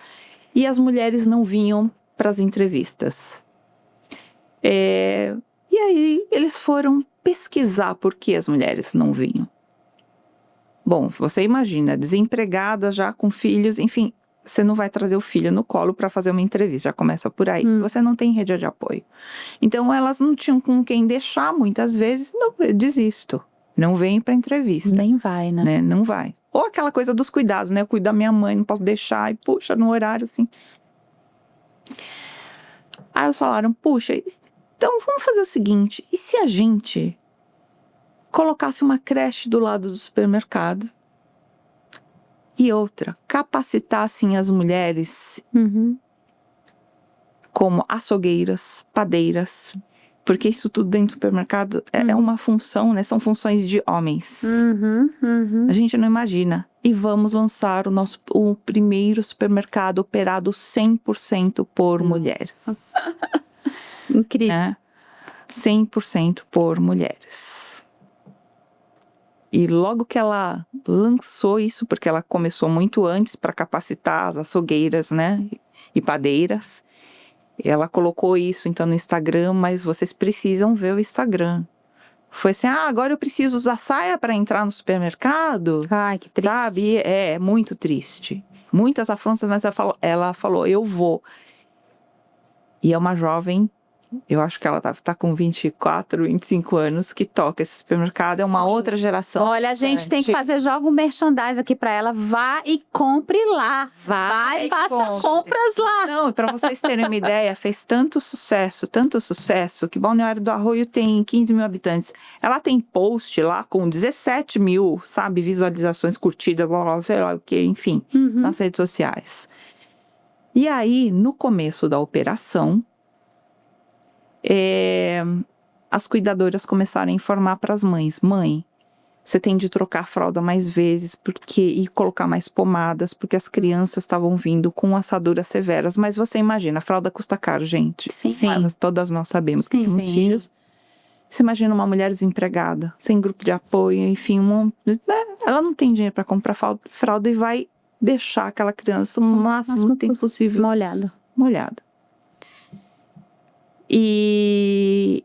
e as mulheres não vinham para as entrevistas. E aí eles foram pesquisar por que as mulheres não vinham. Bom, você imagina, desempregada já com filhos, enfim, você não vai trazer o filho no colo para fazer uma entrevista, já começa por aí. Você não tem rede de apoio. Então elas não tinham com quem deixar, muitas vezes, não, eu desisto. Não vem para entrevista. Nem vai, né? Não vai. Ou aquela coisa dos cuidados, né? Eu cuido da minha mãe, não posso deixar, e puxa, no horário assim. Aí elas falaram, puxa, então vamos fazer o seguinte, e se a gente colocasse uma creche do lado do supermercado? E outra, capacitassem as mulheres como açougueiras, padeiras, porque isso tudo dentro do supermercado é uma função, né? São funções de homens. A gente não imagina. E vamos lançar o primeiro supermercado operado 100% por mulheres. Incrível. Né? 100% por mulheres. E logo que ela lançou isso, porque ela começou muito antes para capacitar as açougueiras, né? E padeiras. Ela colocou isso então no Instagram, mas vocês precisam ver o Instagram. Foi assim, agora eu preciso usar saia para entrar no supermercado? Ai, que triste. Sabe? É muito triste. Muitas afrontas, mas ela falou, eu vou. E é uma jovem eu acho que ela tá com 24, 25 anos, que toca esse supermercado. É uma outra geração. Olha, a gente tem que fazer, joga um merchandise aqui pra ela. Vá e compre lá. Vai, faça compras lá. Não, para vocês terem uma ideia, fez tanto sucesso, que Balneário do Arroio tem 15 mil habitantes. Ela tem post lá com 17 mil, sabe, visualizações, curtidas, sei lá o que, enfim, nas redes sociais. E aí, no começo da operação, as cuidadoras começaram a informar para as mães: mãe, você tem de trocar a fralda mais vezes e colocar mais pomadas, porque as crianças estavam vindo com assaduras severas. Mas você imagina, a fralda custa caro, gente. Sim. Todas nós sabemos que temos filhos. Você imagina uma mulher desempregada, sem grupo de apoio, enfim, ela não tem dinheiro para comprar fralda e vai deixar aquela criança o máximo tempo possível molhada. E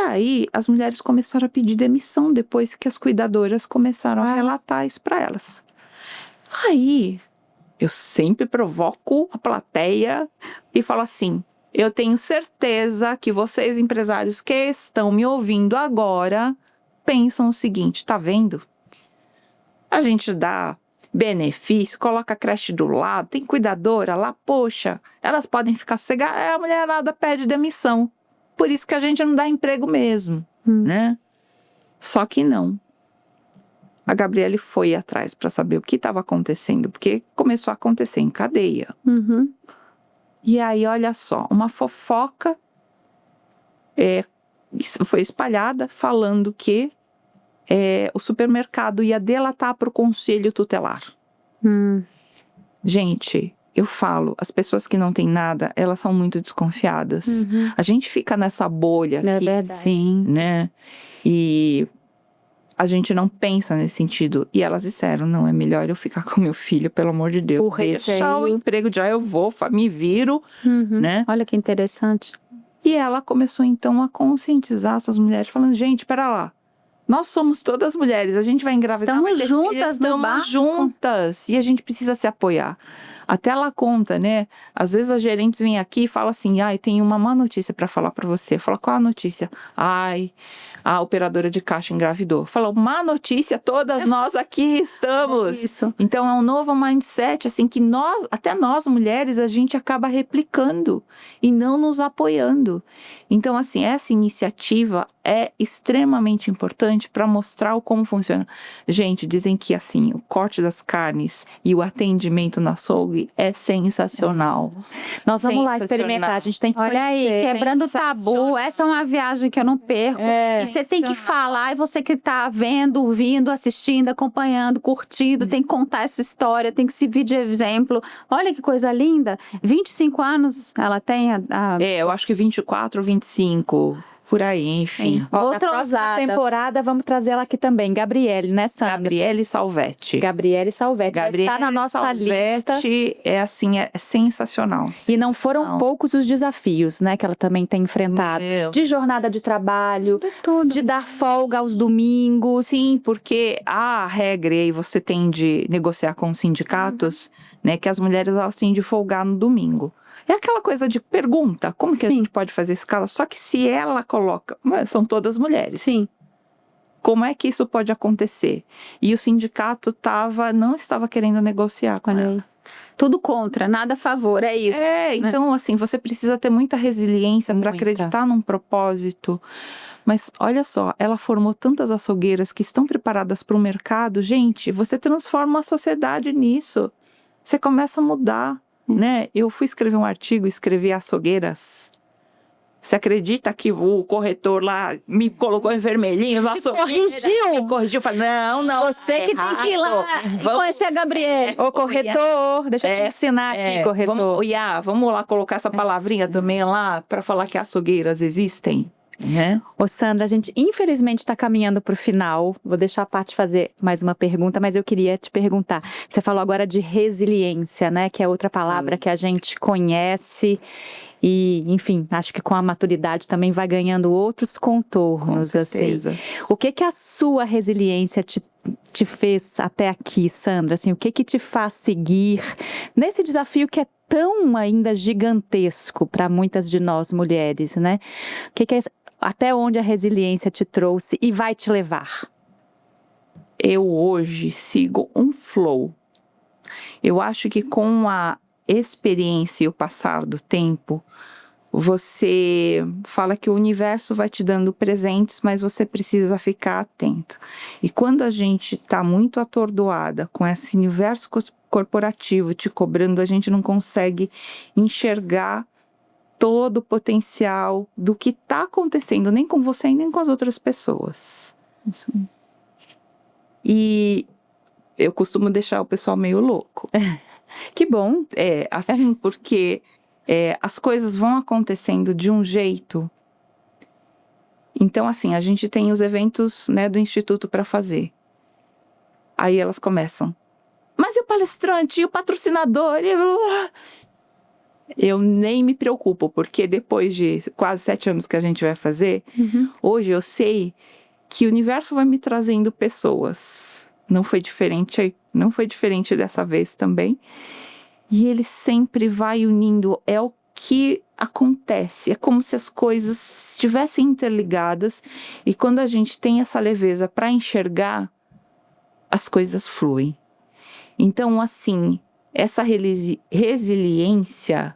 aí, as mulheres começaram a pedir demissão depois que as cuidadoras começaram a relatar isso para elas. Aí, eu sempre provoco a plateia e falo assim: eu tenho certeza que vocês, empresários que estão me ouvindo agora, pensam o seguinte: tá vendo? A gente dá benefício, coloca a creche do lado, tem cuidadora lá, poxa, elas podem ficar sossegadas, a mulherada pede demissão. Por isso que a gente não dá emprego mesmo, né? Só que não. A Gabriele foi atrás para saber o que estava acontecendo, porque começou a acontecer em cadeia. E aí, olha só, uma fofoca foi espalhada falando que o supermercado ia delatar para o conselho tutelar. Gente, eu falo, as pessoas que não têm nada, elas são muito desconfiadas. A gente fica nessa bolha aqui, verdade. Sim. né? E a gente não pensa nesse sentido. E elas disseram: não, é melhor eu ficar com meu filho, pelo amor de Deus. Deixa o emprego, já eu vou, me viro, né? Olha que interessante. E ela começou então a conscientizar essas mulheres, falando: gente, pera lá. Nós somos todas mulheres, a gente vai engravidar, Estamos vai ter juntas filhos, no estamos barco. juntas. E a gente precisa se apoiar. Até ela conta, né? Às vezes as gerentes vêm aqui e falam assim: ai, tem uma má notícia para falar para você. Fala: qual a notícia? Ai, a operadora de caixa engravidou. Fala: má notícia, todas nós aqui estamos. Isso. Então é um novo mindset, assim, que até nós mulheres, a gente acaba replicando e não nos apoiando. Então, assim, essa iniciativa é extremamente importante para mostrar como funciona. Gente, dizem que, assim, o corte das carnes e o atendimento na açougue é sensacional. Nós vamos lá experimentar, a gente tem que Olha aí, conhecer. quebrando o tabu, essa é uma viagem que eu não perco. E você tem que falar, e você que tá vendo, ouvindo, assistindo, acompanhando, curtindo, tem que contar essa história, tem que servir de exemplo. Olha que coisa linda. 25 anos ela tem Eu acho que 24 ou 25, por aí, enfim. Outra Na próxima ousada. temporada vamos trazer ela aqui também, Gabriele, né, Sandra? Gabriele Salvetti. Gabriele Salvetti. Está na nossa lista. É assim, é sensacional. E não foram poucos os desafios, né, que ela também tem enfrentado. De jornada de trabalho, de dar folga aos domingos. Sim, porque a regra, e aí você tem de negociar com os sindicatos, né, que as mulheres elas têm de folgar no domingo. É aquela coisa de pergunta, como que a gente pode fazer escala? Só que se ela coloca, são todas mulheres. Sim. Como é que isso pode acontecer? E o sindicato não estava querendo negociar com ela. Tudo contra, nada a favor, é isso. Então assim, você precisa ter muita resiliência para acreditar num propósito. Mas olha só, ela formou tantas açougueiras que estão preparadas para o mercado. Gente, você transforma a sociedade nisso. Você começa a mudar. Né? Eu fui escrever um artigo, escrevi açougueiras. Você acredita que o corretor lá me colocou em vermelhinho? Me corrigiu. Falei: não. Você que tem que ir lá e conhecer a Gabriele. Ô, corretor, deixa eu te ensinar aqui, corretor. Vamos lá colocar essa palavrinha também lá para falar que açougueiras existem. Ô, Sandra, a gente infelizmente está caminhando para o final. Vou deixar a Paty fazer mais uma pergunta, mas eu queria te perguntar. Você falou agora de resiliência, né? Que é outra palavra que a gente conhece. E, enfim, acho que com a maturidade também vai ganhando outros contornos, Com assim. certeza. O que a sua resiliência te fez até aqui, Sandra? Assim, o que te faz seguir nesse desafio que é tão ainda gigantesco para muitas de nós mulheres, né? Até onde a resiliência te trouxe e vai te levar? Eu hoje sigo um flow. Eu acho que com a experiência e o passar do tempo, você fala que o universo vai te dando presentes, mas você precisa ficar atento. E quando a gente está muito atordoada com esse universo corporativo te cobrando, a gente não consegue enxergar todo o potencial do que está acontecendo, nem com você e nem com as outras pessoas. Isso. E eu costumo deixar o pessoal meio louco. Que bom. Assim, porque as coisas vão acontecendo de um jeito. Então, assim, a gente tem os eventos, né, do Instituto para fazer. Aí elas começam. Mas e o palestrante? E o patrocinador? Eu nem me preocupo, porque depois de quase 7 anos que a gente vai fazer, hoje eu sei que o universo vai me trazendo pessoas. Não foi diferente dessa vez também. E ele sempre vai unindo, é o que acontece, é como se as coisas estivessem interligadas, e quando a gente tem essa leveza para enxergar, as coisas fluem. Então, assim, essa resiliência,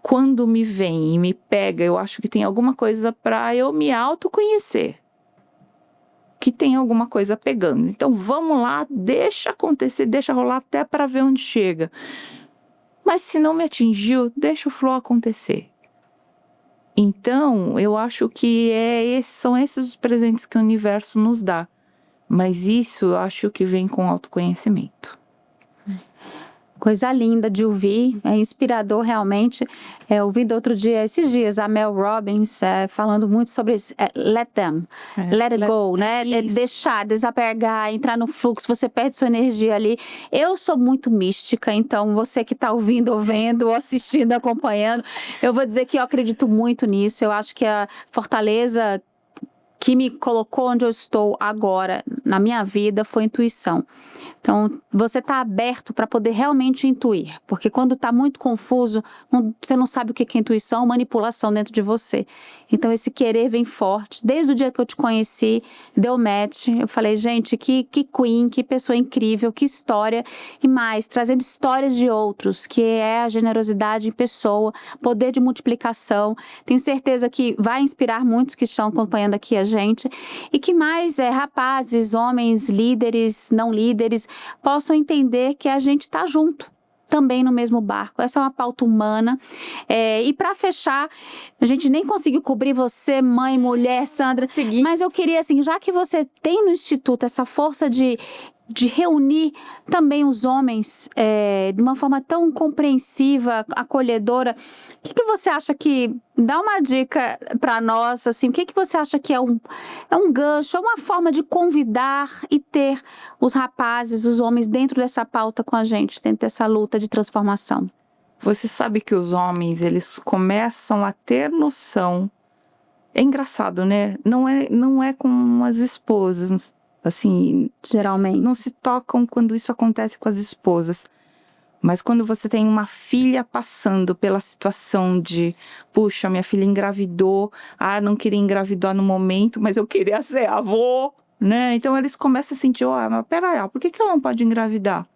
quando me vem e me pega, eu acho que tem alguma coisa para eu me autoconhecer. Que tem alguma coisa pegando. Então, vamos lá, deixa acontecer, deixa rolar até para ver onde chega. Mas se não me atingiu, deixa o flow acontecer. Então, eu acho que são esses os presentes que o universo nos dá. Mas isso eu acho que vem com autoconhecimento. Coisa linda de ouvir, é inspirador realmente. Ouvindo outro dia, esses dias, a Mel Robbins falando muito sobre let them, let it go, né? Deixar, desapegar, entrar no fluxo, você perde sua energia ali. Eu sou muito mística, então você que está ouvindo, ou vendo, ou assistindo, acompanhando, eu vou dizer que eu acredito muito nisso. Eu acho que a fortaleza que me colocou onde eu estou agora, na minha vida, foi intuição. Então, você está aberto para poder realmente intuir, porque quando está muito confuso, você não sabe o que é intuição, manipulação dentro de você. Então, esse querer vem forte. Desde o dia que eu te conheci, deu match, eu falei, gente, que queen, que pessoa incrível, que história, e mais, trazendo histórias de outros, que é a generosidade em pessoa, poder de multiplicação. Tenho certeza que vai inspirar muitos que estão acompanhando aqui a gente, e que mais rapazes, homens, líderes, não líderes, possam entender que a gente está junto, também no mesmo barco. Essa é uma pauta humana. E para fechar, a gente nem conseguiu cobrir você, mãe, mulher, Sandra, mas eu queria, assim, já que você tem no Instituto essa força de reunir também os homens de uma forma tão compreensiva, acolhedora, o que você acha que... Dá uma dica para nós, assim, o que você acha que é um gancho, é uma forma de convidar e ter os rapazes, os homens dentro dessa pauta com a gente, dentro dessa luta de transformação? Você sabe que os homens, eles começam a ter noção. É engraçado, né? Não é com as esposas, assim... Geralmente. Não se tocam quando isso acontece com as esposas. Mas quando você tem uma filha passando pela situação de, puxa, minha filha engravidou, não queria engravidar no momento, mas eu queria ser avô, né? Então eles começam a sentir, mas peraí, por que ela não pode engravidar?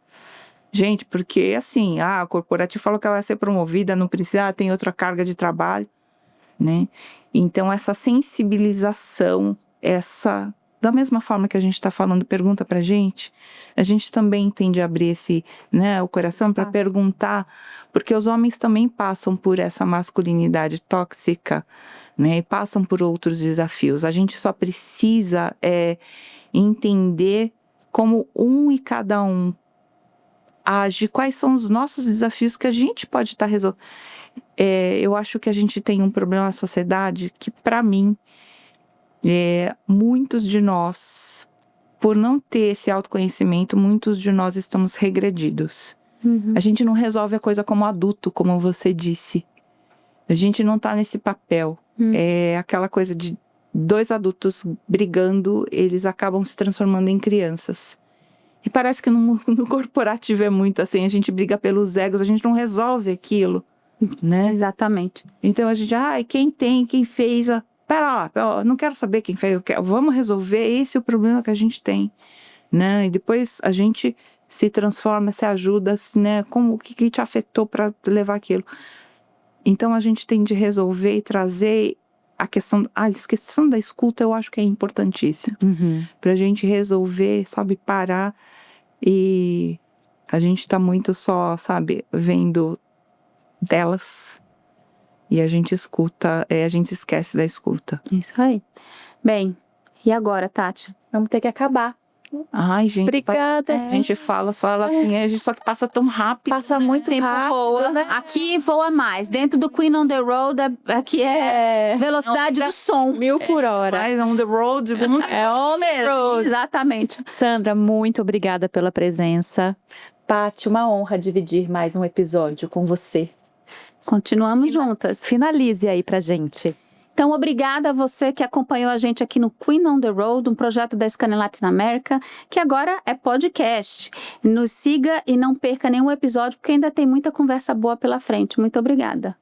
Gente, porque assim, o corporativo falou que ela vai ser promovida, não precisa, tem outra carga de trabalho, né? Então essa sensibilização, da mesma forma que a gente está falando, pergunta pra gente, a gente também tende a abrir o coração para perguntar, porque os homens também passam por essa masculinidade tóxica, né, e passam por outros desafios. A gente só precisa entender como e cada um age, quais são os nossos desafios que a gente pode estar resolvendo. Eu acho que a gente tem um problema na sociedade que, para mim, muitos de nós, por não ter esse autoconhecimento, muitos de nós estamos regredidos. A gente não resolve a coisa como adulto, como você disse. A gente não tá nesse papel. É aquela coisa de 2 adultos brigando, eles acabam se transformando em crianças. E parece que no corporativo é muito assim, a gente briga pelos egos, a gente não resolve aquilo, né? Exatamente. Então a gente, quem fez, pera lá, não quero saber quem fez, vamos resolver, esse é o problema que a gente tem, né? E depois a gente se transforma, se ajuda, né? O que te afetou para levar aquilo? Então a gente tem de resolver e trazer a questão da escuta, eu acho que é importantíssima. Pra gente resolver, sabe, parar, e a gente tá muito só, sabe, vendo delas, e a gente escuta, a gente esquece da escuta. Isso aí. Bem, e agora, Tati? Vamos ter que acabar. Ai, gente, Obrigada. a gente fala assim, a gente só que passa tão rápido. Passa muito Tempo rápido, voa. né? Aqui voa mais. Dentro do Queen on the Road, aqui é velocidade do som. 1000 por hora. Mas on the road, muito É on the road. Exatamente. Sandra, muito obrigada pela presença. Paty, uma honra dividir mais um episódio com você. Continuamos juntas. Finalize aí pra gente. Então, obrigada a você que acompanhou a gente aqui no Queen on the Road, um projeto da Scania Latin America, que agora é podcast. Nos siga e não perca nenhum episódio, porque ainda tem muita conversa boa pela frente. Muito obrigada.